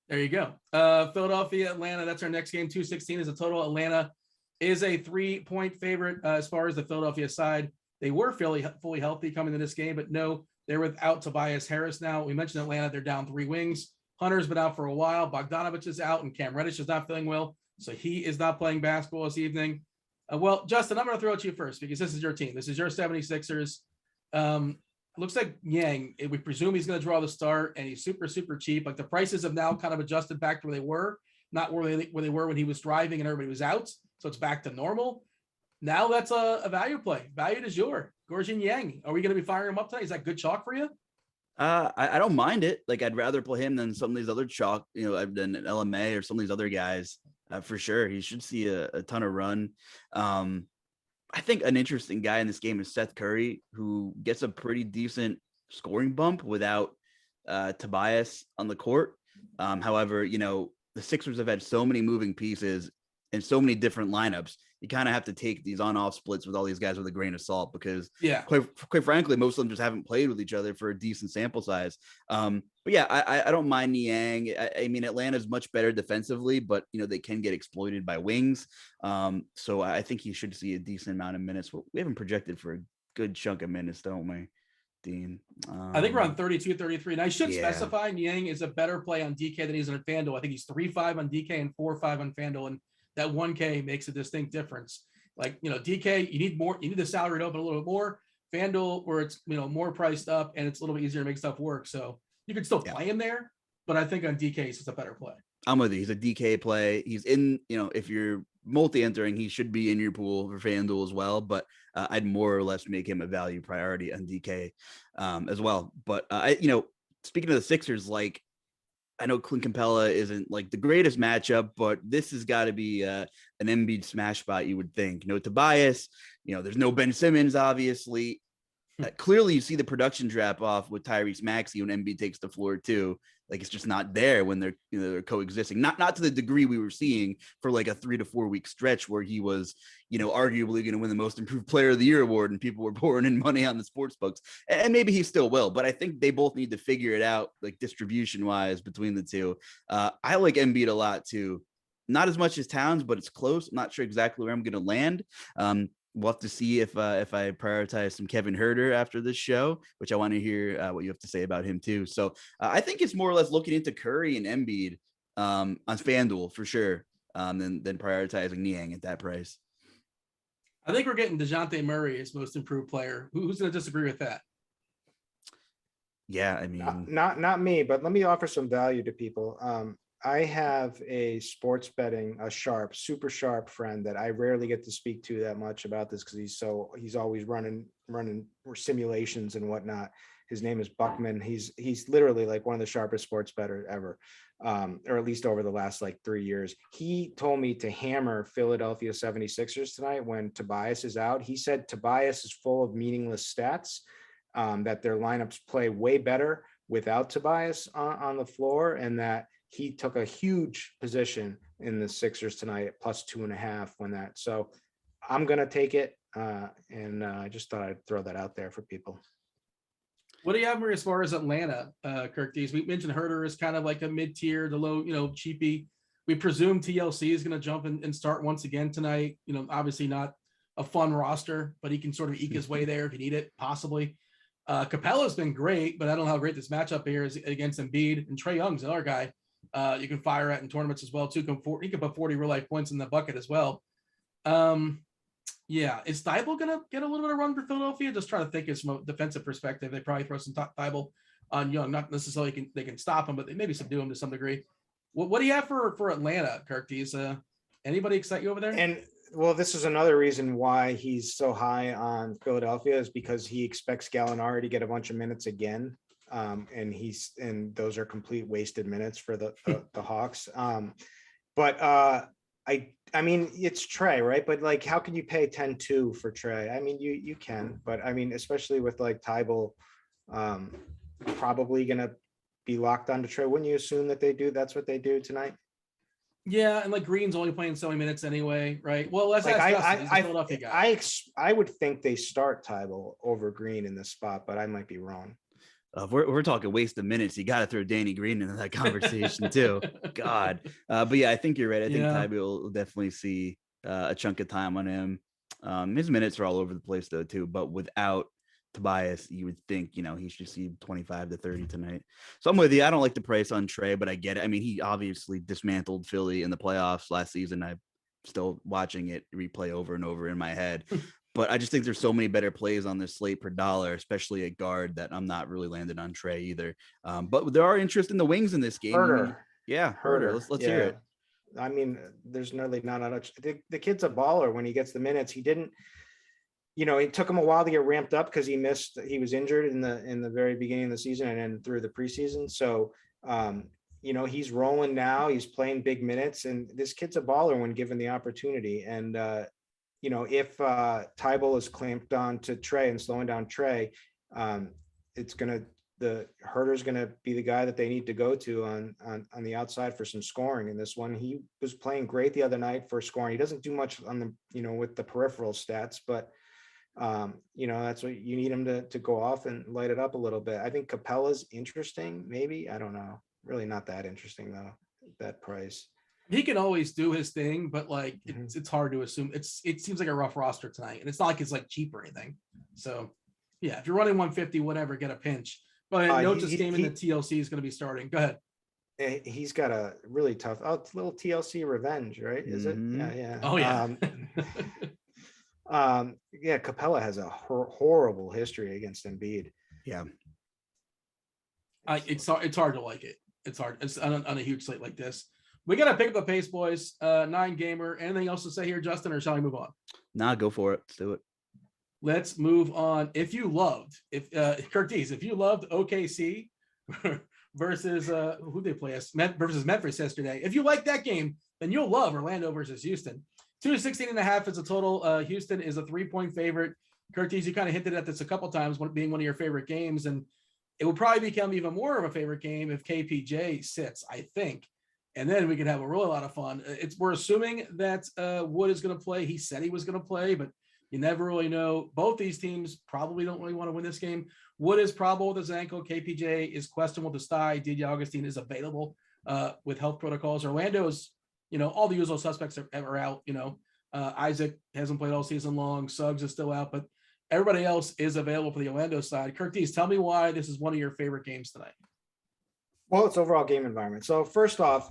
There you go. Philadelphia, Atlanta. That's our next game. 216 is a total. Atlanta is a 3-point favorite as far as the Philadelphia side. They were fully healthy coming to this game, but no, they're without Tobias Harris now. We mentioned Atlanta. They're down 3 wings. Hunter's been out for a while. Bogdanovich is out, and Cam Reddish is not feeling well, so he is not playing basketball this evening. Well, Justin, I'm going to throw it to you first because this is your team. This is your 76ers. Looks like Yang, we presume he's going to draw the start, and he's super, super cheap. Like the prices have now kind of adjusted back to where they were, not where they were when he was driving and everybody was out. So it's back to normal. Now that's a value play. Value du jour. Gorgin Yang. Are we going to be firing him up tonight? Is that good chalk for you? I don't mind it. Like I'd rather play him than some of these other chalk, than LMA or some of these other guys. For sure. He should see a ton of run. I think an interesting guy in this game is Seth Curry, who gets a pretty decent scoring bump without Tobias on the court. However, the Sixers have had so many moving pieces and so many different lineups. You kind of have to take these on-off splits with all these guys with a grain of salt because, quite frankly, most of them just haven't played with each other for a decent sample size. But yeah, I don't mind Niang. I mean, Atlanta's much better defensively, but they can get exploited by wings. So I think he should see a decent amount of minutes. We haven't projected for a good chunk of minutes, don't we, Dean? I think we're on 32, 33. And I should specify Niang is a better play on DK than he's on FanDuel. I think he's 3.5 on DK and 4.5 on FanDuel. And that 1K makes a distinct difference. Like, DK, you need the salary to open a little bit more. FanDuel, where it's, more priced up and it's a little bit easier to make stuff work. So you can still play him there, but I think on DK, it's a better play. I'm with you. He's a DK play. He's in, if you're multi-entering, he should be in your pool for FanDuel as well. But I'd more or less make him a value priority on DK as well. But, speaking of the Sixers, I know Clint Capella isn't the greatest matchup, but this has got to be an Embiid smash spot, you would think. No Tobias, there's no Ben Simmons, obviously. Clearly, you see the production drop off with Tyrese Maxey when Embiid takes the floor too. It's just not there when they're coexisting. Not to the degree we were seeing for a 3 to 4 week stretch where he was, arguably going to win the Most Improved Player of the Year award and people were pouring in money on the sports books. And maybe he still will, but I think they both need to figure it out, distribution wise between the two. I like Embiid a lot too. Not as much as Towns, but it's close. I'm not sure exactly where I'm going to land. We'll have to see if I prioritize some Kevin Huerter after this show, which I want to hear what you have to say about him too. So I think it's more or less looking into Curry and Embiid on FanDuel for sure, than prioritizing Niang at that price. I think we're getting DeJounte Murray as Most Improved Player. Who's going to disagree with that? Yeah, I mean, not me, but let me offer some value to people. I have a sports betting, super sharp friend that I rarely get to speak to that much about this because he's always running simulations and whatnot. His name is Buckman. He's literally one of the sharpest sports bettors ever, or at least over the last 3 years. He told me to hammer Philadelphia 76ers tonight when Tobias is out. He said Tobias is full of meaningless stats, that their lineups play way better without Tobias on the floor, and that he took a huge position in the Sixers tonight at +2.5 when that. So I'm going to take it. And I just thought I'd throw that out there for people. What do you have as far as Atlanta, Kirk Dees? We mentioned Huerter is kind of like a mid-tier to low, cheapy. We presume TLC is going to jump and start once again tonight. Obviously not a fun roster, but he can sort of eke his way there if you need it, possibly. Capella's been great, but I don't know how great this matchup here is against Embiid. And Trae Young's another guy you can fire at in tournaments as well too. He can put 40 real life points in the bucket as well. Is Thibault gonna get a little bit of run for Philadelphia? Just trying to think from a defensive perspective. They probably throw some Thibault on Young, not necessarily they can stop him, but they maybe subdue him to some degree. What do you have for Atlanta, Kirk? Anybody excite you over there? And well, this is another reason why he's so high on Philadelphia is because he expects Gallinari to get a bunch of minutes again. And those are complete wasted minutes for the Hawks. I mean, it's Trae, right? But how can you pay 10-2 for Trae? I mean, you can, but I mean, especially with Thibault, probably going to be locked onto Trae. Wouldn't you assume that that's what they do tonight? Yeah, and like Green's only playing so many minutes anyway, right? Well, let's Like ask Justin. He's a Philadelphia guy. I would think they start Tybalt over Green in this spot, but I might be wrong. If we're talking waste of minutes, you got to throw Danny Green into that conversation too. God, but yeah, I think you're right. I think Tybalt will definitely see a chunk of time on him. His minutes are all over the place though too, but without Tobias, you would think, he should see 25 to 30 tonight. So I'm with you. I don't like the price on Trey, but I get it. I mean, he obviously dismantled Philly in the playoffs last season. I'm still watching it replay over and over in my head. But I just think there's so many better plays on this slate per dollar, especially at guard, that I'm not really landing on Trey either. But there are interest in the wings in this game. Herder. Yeah, Herder. Let's hear it. I mean, there's really not much. The kid's a baller when he gets the minutes. He didn't, it took him a while to get ramped up because he was injured in the very beginning of the season and then through the preseason. So, he's rolling now. He's playing big minutes, and this kid's a baller when given the opportunity. And, if Tybalt is clamped on to Trey and slowing down Trey, the Herder's going to be the guy that they need to go to on the outside for some scoring in this one. He was playing great the other night for scoring. He doesn't do much on the, with the peripheral stats, but that's what you need him to go off and light it up a little bit. I think Capella's interesting. Maybe, I don't know. Really not that interesting though, that price. He can always do his thing, but like it's hard to assume. It seems like a rough roster tonight, and it's not like it's like cheap or anything. So yeah, if you're running 150, whatever, get a pinch. But note this game in the TLC is going to be starting. Go ahead. He's got a really tough, it's a little TLC revenge, right? Is it? Yeah. Oh yeah. Capella has a horrible history against Embiid. Yeah. It's hard to like it. It's hard. It's on a huge slate like this. We got to pick up the pace, boys. 9 gamer. Anything else to say here, Justin, or shall we move on? Nah, go for it. Let's do it. Let's move on. Kirk Dees, if you loved OKC versus who they play us versus Memphis yesterday, if you like that game, then you'll love Orlando versus Houston. 216.5 is a total. Houston is a 3-point favorite. Kirk Dees, you kind of hinted at this a couple times, being one of your favorite games, and it will probably become even more of a favorite game if KPJ sits, I think. And then we could have a really lot of fun. We're assuming that Wood is going to play. He said he was going to play, but you never really know. Both these teams probably don't really want to win this game. Wood is probable with his ankle. KPJ is questionable to Sty. DJ Augustine is available with health protocols. Orlando's, all the usual suspects are out. Isaac hasn't played all season long. Suggs is still out, but everybody else is available for the Orlando side. Kirk Dees, tell me why this is one of your favorite games tonight. Well, it's overall game environment. So first off,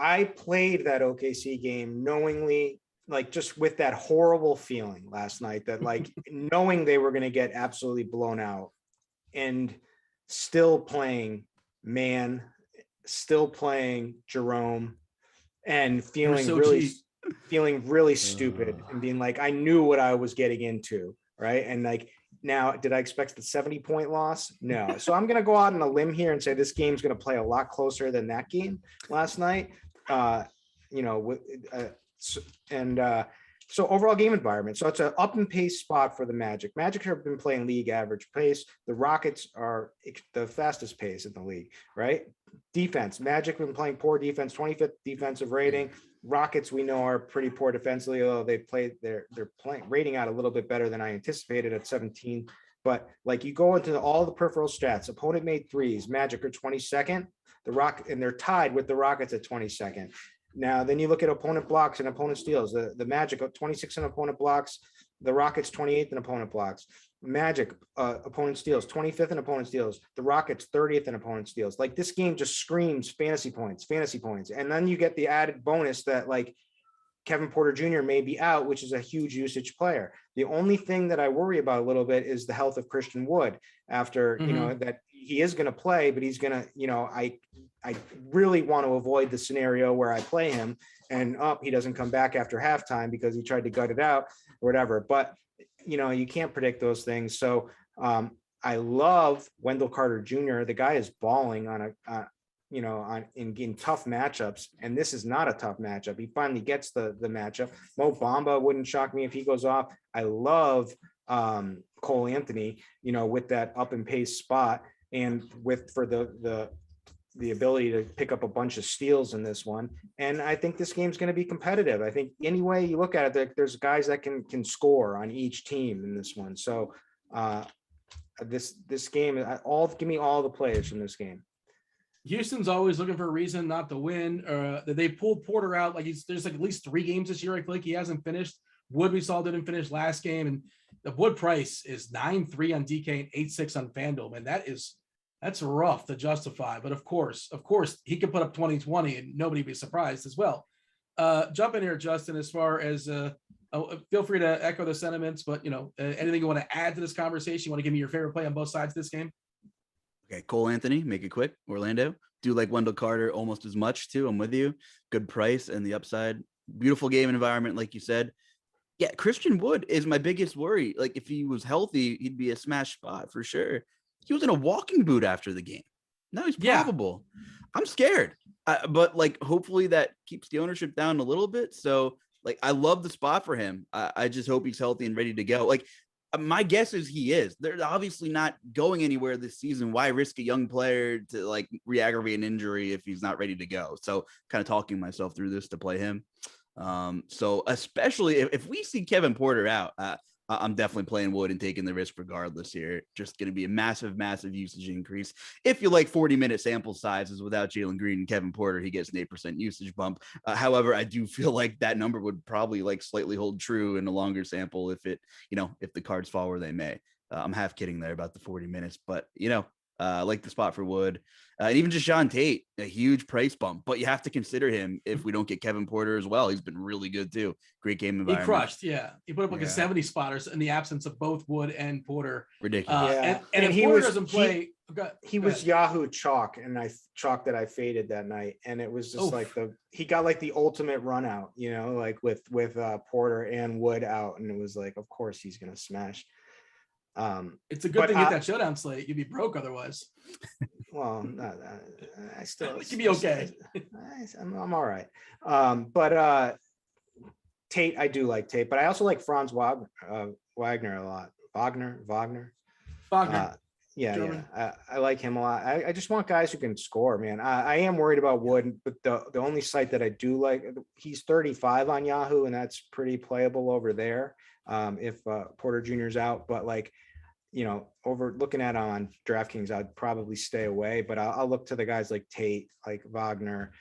I played that OKC game knowingly, like just with that horrible feeling last night that like knowing they were going to get absolutely blown out and still playing Man, still playing Jerome and feeling really stupid and being like, I knew what I was getting into. Right. And like, now, did I expect the 70-point loss? No. So I'm going to go out on a limb here and say this game's going to play a lot closer than that game last night. So overall game environment. So it's an up and pace spot for the Magic. Magic have been playing league average pace. The Rockets are the fastest pace in the league, right? Defense. Magic been playing poor defense, 25th defensive rating. Rockets, we know, are pretty poor defensively, although they're playing rating out a little bit better than I anticipated at 17. But like you go into all the peripheral stats, opponent made threes, Magic are 22nd, and they're tied with the Rockets at 22nd. Now, then you look at opponent blocks and opponent steals. The Magic 26 in opponent blocks, the Rockets 28th in opponent blocks. Magic opponent steals, 25th in opponent steals. The Rockets 30th in opponent steals. Like this game just screams fantasy points. And then you get the added bonus that like Kevin Porter Jr. may be out, which is a huge usage player. The only thing that I worry about a little bit is the health of Christian Wood after, that he is going to play, but he's going to, I really want to avoid the scenario where I play him and he doesn't come back after halftime because he tried to gut it out or whatever. But, you can't predict those things. So I love Wendell Carter Jr. The guy is balling in tough matchups. And this is not a tough matchup. He finally gets the matchup. Mo Bamba wouldn't shock me if he goes off. I love Cole Anthony, with that up and pace spot and for the the ability to pick up a bunch of steals in this one. And I think this game's going to be competitive. I think any way you look at it, there's guys that can score on each team in this one. So this game, give me all the players from this game. Houston's always looking for a reason not to win. They pulled Porter out. There's at least 3 games this year. I feel like he hasn't finished. Wood, we saw, didn't finish last game, and the Wood price is 9.3 on DK and 8.6 on FanDuel. Man, that's rough to justify. But of course, he could put up 20-20 and nobody be surprised as well. Jump in here, Justin. As far as feel free to echo the sentiments, but anything you want to add to this conversation? You want to give me your favorite play on both sides of this game? Okay, Cole Anthony, make it quick. Orlando, do like Wendell Carter almost as much too. I'm with you. Good price and the upside. Beautiful game environment, like you said. Yeah, Christian Wood is my biggest worry. Like if he was healthy, he'd be a smash spot for sure. He was in a walking boot after the game. Now he's probable. Yeah. I'm scared, but like hopefully that keeps the ownership down a little bit. So like I love the spot for him. I just hope he's healthy and ready to go. Like my guess is he is. They're obviously not going anywhere this season. Why risk a young player to like re-aggravate an injury if he's not ready to go? So kind of talking myself through this to play him. So especially if we see Kevin Porter out, I'm definitely playing Wood and taking the risk regardless here. Just going to be a massive usage increase. If you like 40-minute sample sizes without Jalen Green and Kevin Porter, he gets an 8% usage bump. However, I do feel like that number would probably like slightly hold true in a longer sample if the cards fall where they may. I'm half kidding there about the 40 minutes, but I like the spot for Wood. And even just Sean Tate, a huge price bump, but you have to consider him if we don't get Kevin Porter as well. He's been really good too. Great game environment. He crushed, yeah. He put up like a 70 spotters in the absence of both Wood and Porter. Ridiculous. And if Porter doesn't play, he was Yahoo chalk, and chalk that I faded that night, and it was just he got like the ultimate run out, like with Porter and Wood out, and it was like, of course he's gonna smash. It's a good thing you get that showdown slate. You'd be broke otherwise. Well, I still you'd be okay. I'm all right. But Tate, I do like Tate, but I also like Franz Wagner a lot. Wagner. I like him a lot. I just want guys who can score, man. I am worried about Wood, but the only site that I do like, he's 35 on Yahoo, and that's pretty playable over there. If Porter Jr.'s out, but like, over looking at on DraftKings, I'd probably stay away, but I'll look to the guys like Tate, like Wagner,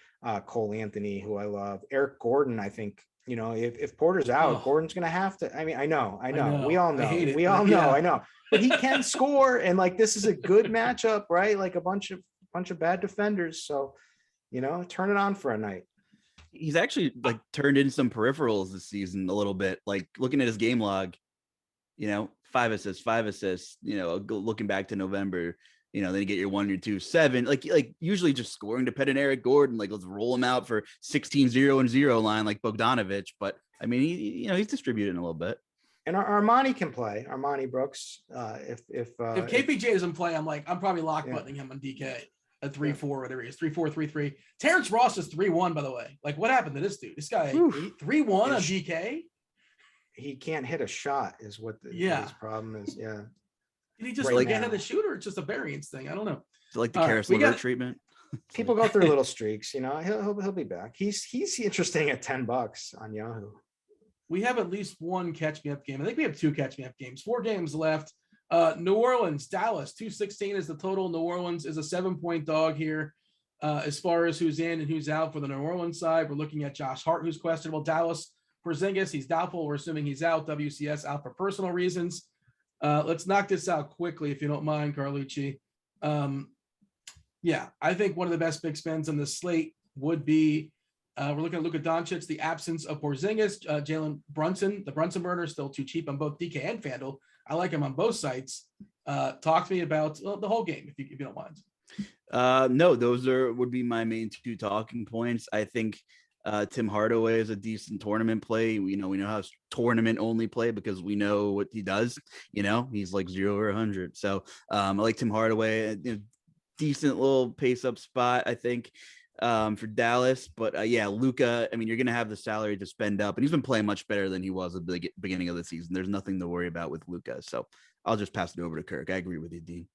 Cole Anthony, who I love. Eric Gordon, I think, if Porter's out, Gordon's going to have to, I know. We all know. I know, but he can score. And like, this is a good matchup, right? Like a bunch of bad defenders. So, turn it on for a night. He's actually like turned in some peripherals this season a little bit, like looking at his game log, 5 assists, looking back to November, then you get your 1, your 2, 7, like usually just scoring dependent. Eric Gordon, like let's roll him out for 16-0-0 line like Bogdanovich. But I mean, he's distributing a little bit. And Armani can play. Armani Brooks. If KPJ doesn't play, I'm probably lock buttoning him on DK. A 3-4, whatever he is, 3-4, 3-3. Terrence Ross is 3-1, by the way. Like, what happened to this dude? This guy 3-1 on DK. He can't hit a shot, is what his problem is. Yeah. Did he just forget how to shoot, or it's just a variance thing? I don't know. Is it like the Karis LeVert treatment? People go through little streaks. He'll be back. He's interesting at $10 on Yahoo. We have at least one catch me up game. I think we have 2 catch me up games. 4 games left. New Orleans, Dallas, 216 is the total. New Orleans is a 7-point dog here. As far as who's in and who's out for the New Orleans side, we're looking at Josh Hart, who's questionable. Dallas, Porzingis, he's doubtful. We're assuming he's out. WCS out for personal reasons. Let's knock this out quickly, if you don't mind, Carlucci. I think one of the best big spends on the slate would be we're looking at Luka Doncic, the absence of Porzingis, Jalen Brunson, the Brunson burner, still too cheap on both DK and FanDuel. I like him on both sites. Talk to me about the whole game, if you don't mind. No, those would be my main 2 talking points. I think Tim Hardaway is a decent tournament play. We know how tournament only play because we know what he does. He's like 0 or 100. So I like Tim Hardaway, decent little pace up spot, I think, for Dallas. But Luka, you're going to have the salary to spend up, and he's been playing much better than he was at the beginning of the season. There's nothing to worry about with Luka. So I'll just pass it over to Kirk. I agree with you, Dean.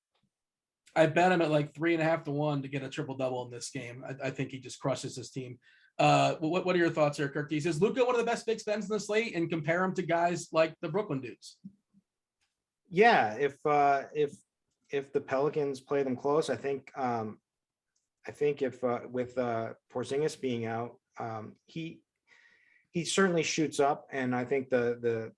I bet him at like 3.5 to 1 to get a triple double in this game. I think he just crushes his team. What are your thoughts here, Kirk? Is Luka one of the best big spends in the slate, and compare him to guys like the Brooklyn dudes? Yeah, if the Pelicans play them close, I think if with Porzingis being out, he certainly shoots up, and I think the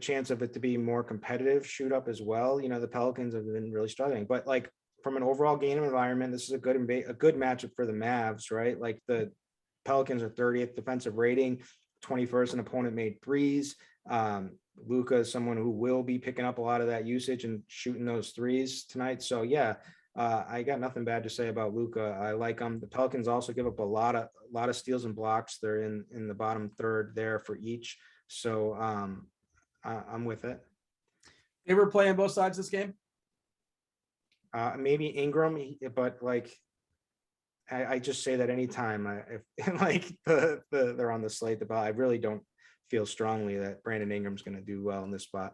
chance of it to be more competitive shoot up as well. You know, the Pelicans have been really struggling, but like from an overall game environment, this is a good matchup for the Mavs, right? Like the Pelicans are 30th defensive rating, 21st in opponent made threes. Luka is someone who will be picking up a lot of that usage and shooting those threes tonight. So yeah, I got nothing bad to say about Luka. I like him. The Pelicans also give up a lot of steals and blocks. They're in the bottom third there for each. So I'm with it. They were playing both sides this game. Maybe Ingram, but like I just say that anytime if like they're on the slate, I really don't feel strongly that Brandon Ingram's going to do well in this spot.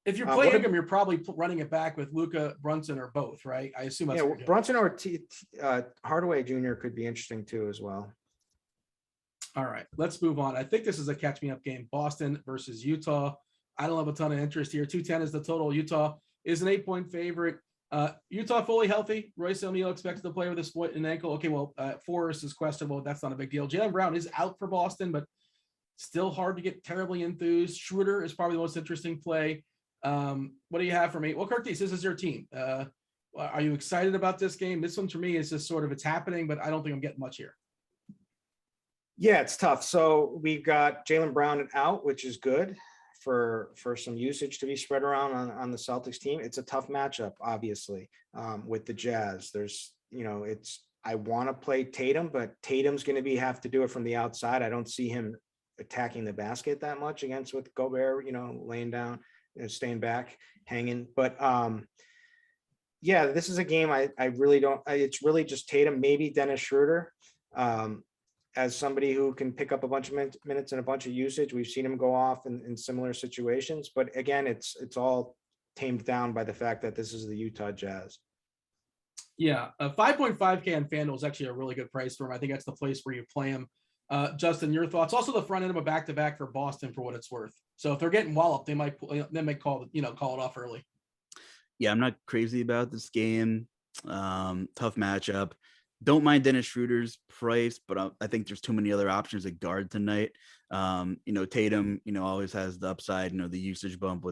If you're playing Ingram, you're probably running it back with Luka, Brunson, or both, right? I assume that's Brunson or Hardaway Jr. could be interesting too as well. All right, let's move on. I think this is a catch me up game. Boston versus Utah. I don't have a ton of interest here. 210 is the total. Utah is an 8-point favorite. Utah fully healthy. Royce O'Neal expected to play with a split and ankle. Okay, well, Forrest is questionable. That's not a big deal. Jaylen Brown is out for Boston, but still hard to get terribly enthused. Schroeder is probably the most interesting play. What do you have for me? Well, Curtis, this is your team. Are you excited about this game? This one for me is just sort of it's happening, but I don't think I'm getting much here. Yeah, it's tough. So we've got Jaylen Brown out, which is good for some usage to be spread around on the Celtics team. It's a tough matchup, obviously, with the Jazz. There's, I want to play Tatum, but Tatum's going to have to do it from the outside. I don't see him attacking the basket that much with Gobert, laying down, staying back, hanging. But yeah, this is a game I really don't. It's really just Tatum, maybe Dennis Schroeder. As somebody who can pick up a bunch of minutes and a bunch of usage. We've seen him go off in similar situations, but again, it's all tamed down by the fact that this is the Utah Jazz. Yeah, 5.5K on FanDuel is actually a really good price for him. I think that's the place where you play him. Justin, your thoughts? Also, the front end of a back-to-back for Boston for what it's worth. So if they're getting walloped, they might call it off early. Yeah, I'm not crazy about this game. Tough matchup. Don't mind Dennis Schroeder's price, but I think there's too many other options at guard tonight. Tatum, always has the upside, the usage bump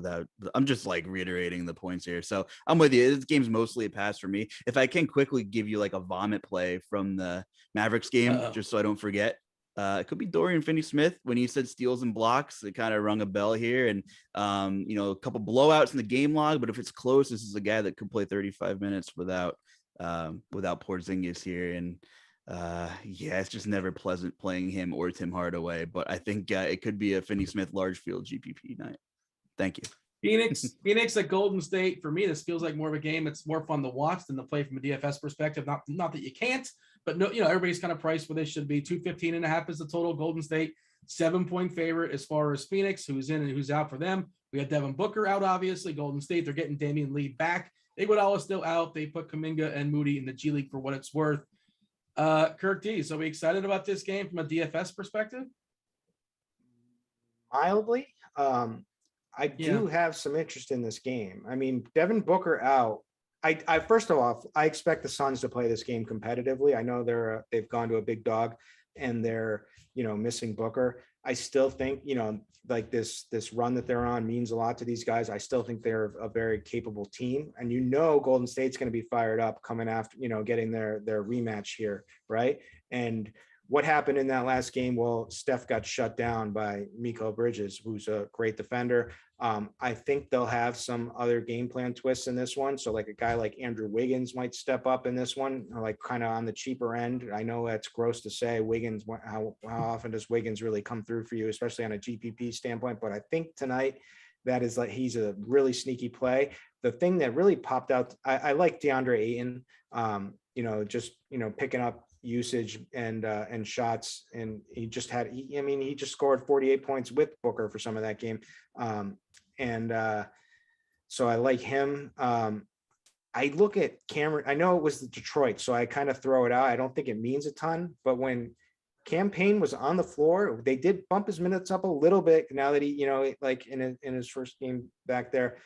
I'm just like reiterating the points here. So I'm with you. This game's mostly a pass for me. If I can quickly give you like a vomit play from the Mavericks game, just so I don't forget. It could be Dorian Finney-Smith. When he said steals and blocks, it kind of rung a bell here. And, a couple blowouts in the game log, but if it's close, this is a guy that could play 35 minutes without Porzingis here. And it's just never pleasant playing him or Tim Hardaway, but I think it could be a Finney-Smith large field GPP night. Thank you. Phoenix at Golden State. For me, this feels like more of a game. It's more fun to watch than to play from a DFS perspective. Not that you can't, but no, everybody's kind of priced where they should be. 215.5 is the total. Golden State 7-point favorite as far as Phoenix, who's in and who's out for them. We got Devin Booker out, obviously. Golden State, they're getting Damian Lee back. Iguodala still out. They put Kuminga and Moody in the G League for what it's worth. Kirk D, so are we excited about this game from a DFS perspective? Mildly. I do have some interest in this game. I mean, Devin Booker out. I first of all, I expect the Suns to play this game competitively. I know they've gone to a big dog and they're, missing Booker. I still think, like this run that they're on means a lot to these guys. I still think they're a very capable team, and Golden State's going to be fired up coming after, getting their rematch here, right? And what happened in that last game? Well, Steph got shut down by Mikal Bridges, who's a great defender. I think they'll have some other game plan twists in this one. So like a guy like Andrew Wiggins might step up in this one, like kind of on the cheaper end. I know that's gross to say. Wiggins, how often does Wiggins really come through for you, especially on a GPP standpoint? But I think tonight that is like, he's a really sneaky play. The thing that really popped out, I like DeAndre Ayton, picking up usage and shots, and he just scored 48 points with Booker for some of that game, so I like him. I look at Cameron, I know it was the Detroit, so I kind of throw it out. I don't think it means a ton, but when Cam Payne was on the floor, they did bump his minutes up a little bit now that he, like in his first game back there,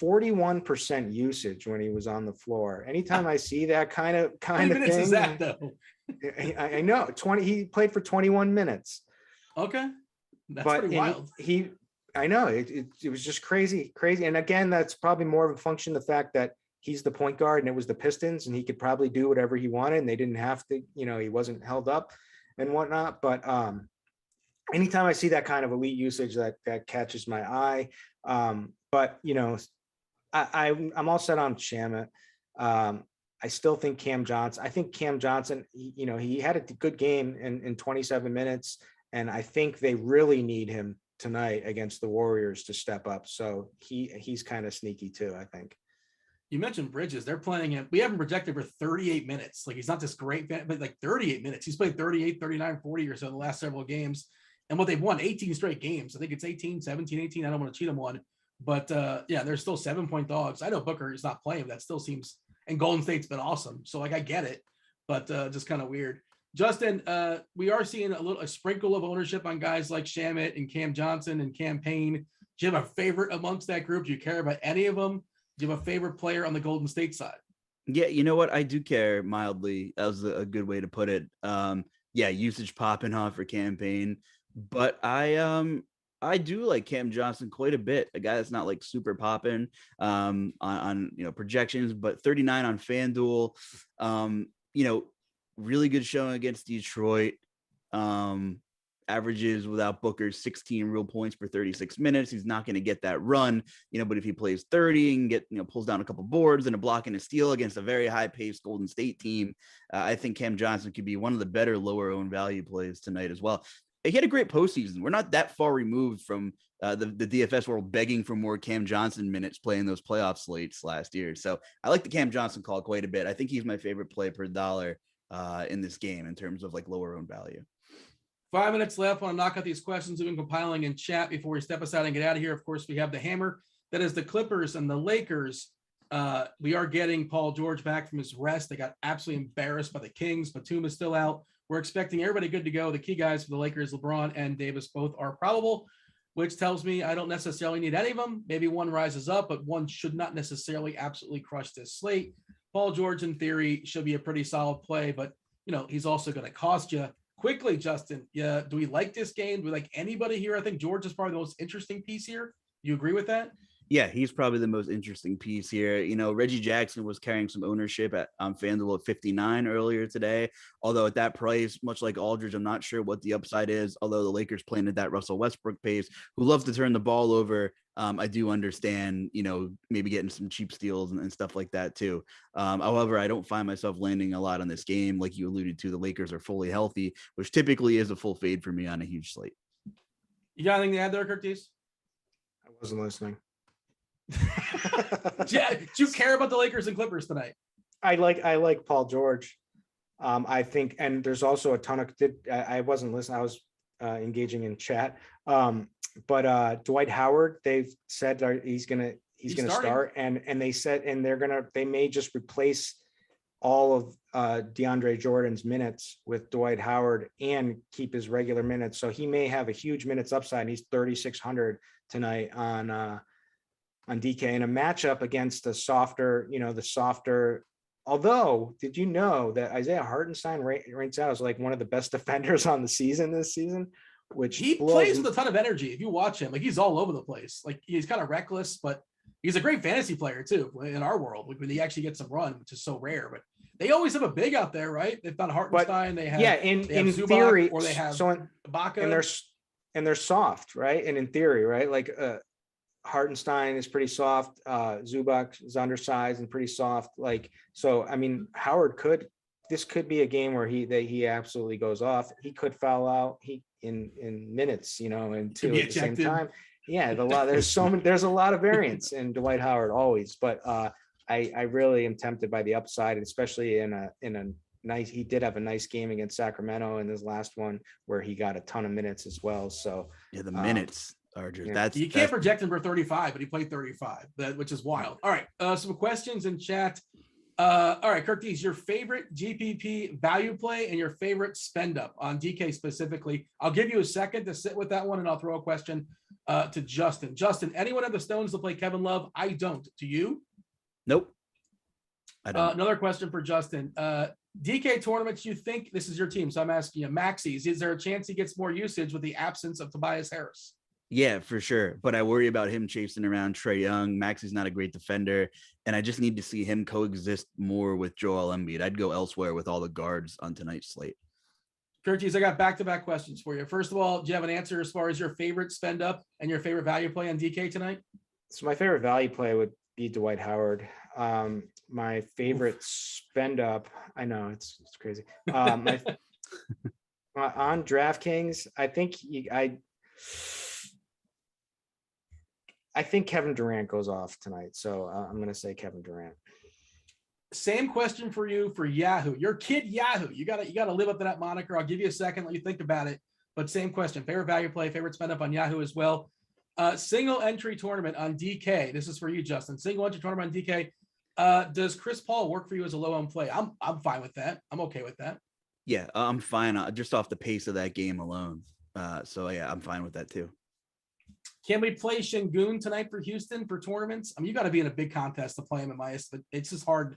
41% usage when he was on the floor. Anytime I see that kind of minutes thing, is that though? I know he played for 21 minutes. Okay. That's But pretty wild. I know it was just crazy. And again, that's probably more of a function of the fact that he's the point guard and it was the Pistons and he could probably do whatever he wanted and they didn't have to, he wasn't held up and whatnot. But anytime I see that kind of elite usage, that catches my eye. But I'm all set on Shamet. I still think Cam Johnson, he had a good game in 27 minutes. And I think they really need him tonight against the Warriors to step up. So he's kind of sneaky too, I think. You mentioned Bridges. They're playing him. We have him projected for 38 minutes. Like, he's not this great, but like 38 minutes. He's played 38, 39, 40 or so in the last several games. And what they've won 18 straight games. I think it's 18, 17, 18. I don't want to cheat him one. But they're still 7-point dogs. I know Booker is not playing. That still seems, and Golden State's been awesome. So like, I get it, but just kind of weird. Justin, we are seeing a sprinkle of ownership on guys like Shamet and Cam Johnson and Cam Payne. Do you have a favorite amongst that group? Do you care about any of them? Do you have a favorite player on the Golden State side? Yeah, you know what? I do care mildly. That was a good way to put it. Usage popping off for Cam Payne, but I do like Cam Johnson quite a bit. A guy that's not like super popping on projections, but 39 on FanDuel. Really good showing against Detroit. Averages without Booker 16 real points per 36 minutes. He's not going to get that run, but if he plays 30 and pulls down a couple boards and a block and a steal against a very high paced Golden State team, I think Cam Johnson could be one of the better lower owned value plays tonight as well. He had a great postseason. We're not that far removed from the DFS world begging for more Cam Johnson minutes playing those playoff slates last year. So I like the Cam Johnson call quite a bit. I think he's my favorite play per dollar in this game in terms of like lower owned value. 5 minutes left. I want to knock out these questions we've been compiling in chat before we step aside and get out of here. Of course, we have the hammer. That is the Clippers and the Lakers. We are getting Paul George back from his rest. They got absolutely embarrassed by the Kings. Batum is still out. We're expecting everybody good to go. The key guys for the Lakers, LeBron and Davis, both are probable, which tells me I don't necessarily need any of them. Maybe one rises up, but one should not necessarily absolutely crush this slate. Paul George, in theory, should be a pretty solid play, but he's also going to cost you. Quickly, Justin, do we like this game? Do we like anybody here? I think George is probably the most interesting piece here. You agree with that? Yeah, he's probably the most interesting piece here. Reggie Jackson was carrying some ownership at FanDuel at 59 earlier today. Although at that price, much like Aldridge, I'm not sure what the upside is. Although the Lakers playing at that Russell Westbrook pace, who loves to turn the ball over, I do understand, maybe getting some cheap steals and stuff like that too. However, I don't find myself landing a lot on this game. Like you alluded to, the Lakers are fully healthy, which typically is a full fade for me on a huge slate. You got anything to add there, Curtis? I wasn't listening. Do you care about the Lakers and Clippers tonight? I like Paul George. I think, and there's also a ton of. I wasn't listening. I was engaging in chat. But Dwight Howard, they've said he's gonna start, and they said, and they may just replace all of DeAndre Jordan's minutes with Dwight Howard and keep his regular minutes. So he may have a huge minutes upside. He's 3,600 tonight on DK in a matchup against the softer. Although, did you know that Isaiah Hartenstein ranks out as like one of the best defenders on the season this season? Which he plays with a ton of energy. If you watch him, like he's all over the place. Like he's kind of reckless, but he's a great fantasy player too in our world. When he actually gets some run, which is so rare. But they always have a big out there, right? They've got Hartenstein. They have in Zubac, theory, or they have Ibaka, and they're soft, right? And in theory, right? Like Hartenstein is pretty soft. Zubac is undersized and pretty soft. Like so, I mean, Howard this could be a game where he absolutely goes off. He could foul out in minutes, and two at the same time. Yeah, there's a lot of variance in Dwight Howard always, but I really am tempted by the upside, especially in a nice. He did have a nice game against Sacramento in his last one where he got a ton of minutes as well. So yeah, the minutes. Chargers. Yeah. You can't project him for 35, but he played 35, which is wild. All right. Some questions in chat. All right, Kirk Dees, your favorite GPP value play and your favorite spend up on DK specifically. I'll give you a second to sit with that one, and I'll throw a question to Justin. Justin, anyone have the stones to play Kevin Love? I don't. Do you? Nope. I don't. Another question for Justin. DK tournaments, you think this is your team, so I'm asking you, Maxey's, is there a chance he gets more usage with the absence of Tobias Harris? Yeah, for sure. But I worry about him chasing around Trae Young. Maxey's not a great defender. And I just need to see him coexist more with Joel Embiid. I'd go elsewhere with all the guards on tonight's slate. Curtis, I got back-to-back questions for you. First of all, do you have an answer as far as your favorite spend up and your favorite value play on DK tonight? So my favorite value play would be Dwight Howard. My favorite spend up, I know it's crazy. On DraftKings, I think Kevin Durant goes off tonight. So I'm going to say Kevin Durant. Same question for you for Yahoo. Your kid Yahoo. You gotta live up to that moniker. I'll give you a second, let you think about it. But same question. Favorite value play, favorite spend up on Yahoo as well. Single entry tournament on DK. This is for you, Justin. Single entry tournament on DK. Does Chris Paul work for you as a low owned play? I'm fine with that. I'm okay with that. Yeah, I'm fine. Just off the pace of that game alone. So yeah, I'm fine with that too. Can we play Şengün tonight for Houston for tournaments? I mean, you got to be in a big contest to play him in my estimate. It's just hard.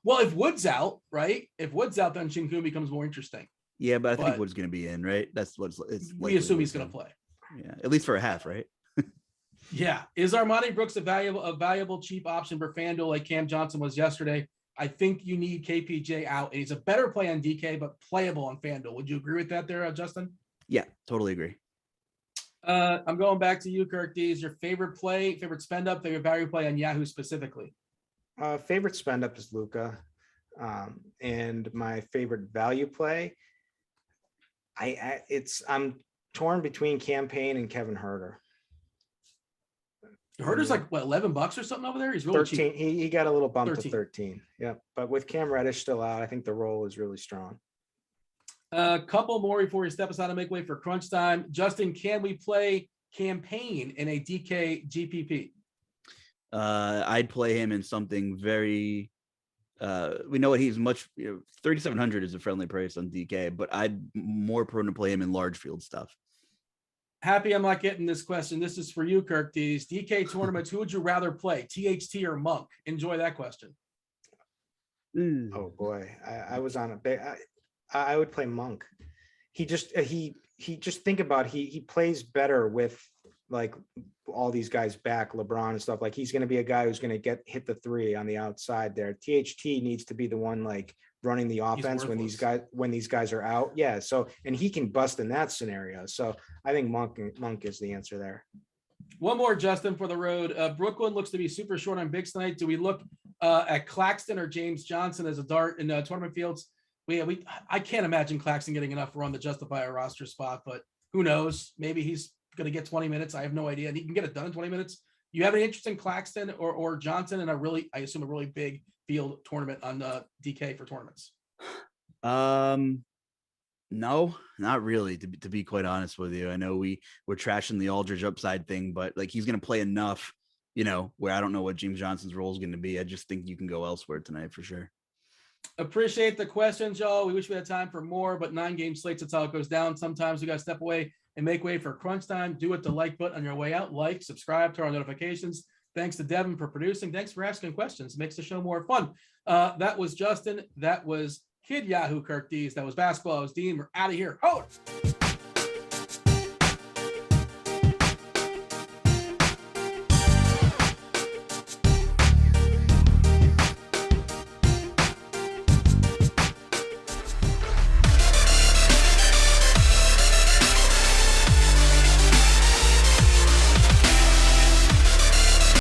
Well, if Wood's out, right? If Wood's out, then Şengün becomes more interesting. Yeah, but I think Wood's going to be in, right? That's what's it's. We assume he's going to play. Yeah, at least for a half, right? Yeah. Is Armani Brooks a valuable cheap option for FanDuel like Cam Johnson was yesterday? I think you need KPJ out. And he's a better play on DK, but playable on FanDuel. Would you agree with that there, Justin? Yeah, totally agree. I'm going back to you, Kirk Dees. Your favorite play, favorite spend up, favorite value play on Yahoo specifically? Favorite spend up is Luka. And my favorite value play, I'm torn between Campaign and Kevin Huerter. Huerter's like what, $11 or something over there? He's really 13. cheap. He got a little bump 13. to 13. Yeah, but with Cam Reddish still out, I think the role is really strong. A couple more before we step aside and make way for crunch time. Justin, can we play Campaign in a DK GPP? I'd play him in something very. We know what he's much. 3,700 is a friendly price on DK, but I'd more prone to play him in large field stuff. Happy I'm not getting this question. This is for you, Kirk Dees. DK tournaments, who would you rather play, THT or Monk? Enjoy that question. Oh boy, I was on a big. I would play Monk. He just think about he plays better with like all these guys back, LeBron and stuff. Like he's going to be a guy who's going to hit the three on the outside there. THT needs to be the one like running the offense when these guys are out. Yeah. So and he can bust in that scenario. So I think Monk is the answer there. One more, Justin, for the road. Brooklyn looks to be super short on bigs tonight. Do we look at Claxton or James Johnson as a dart in tournament fields? I can't imagine Claxton getting enough run to justify a roster spot, but who knows? Maybe he's going to get 20 minutes. I have no idea. And he can get it done in 20 minutes. You have any interest in Claxton or Johnson in I assume a really big field tournament on DK for tournaments? No, not really. To be quite honest with you, I know we're trashing the Aldridge upside thing, but like he's going to play enough, where I don't know what James Johnson's role is going to be. I just think you can go elsewhere tonight for sure. Appreciate the questions, y'all. We wish we had time for more, but 9-game slates, that's how it goes down. Sometimes we got to step away and make way for crunch time. Do it the like button on your way out. Like, subscribe to our notifications. Thanks to Devin for producing. Thanks for asking questions. Makes the show more fun. That was Justin. That was Kid Yahoo Kirk Dees. That was basketball. I was Dean. We're out of here. Hold it.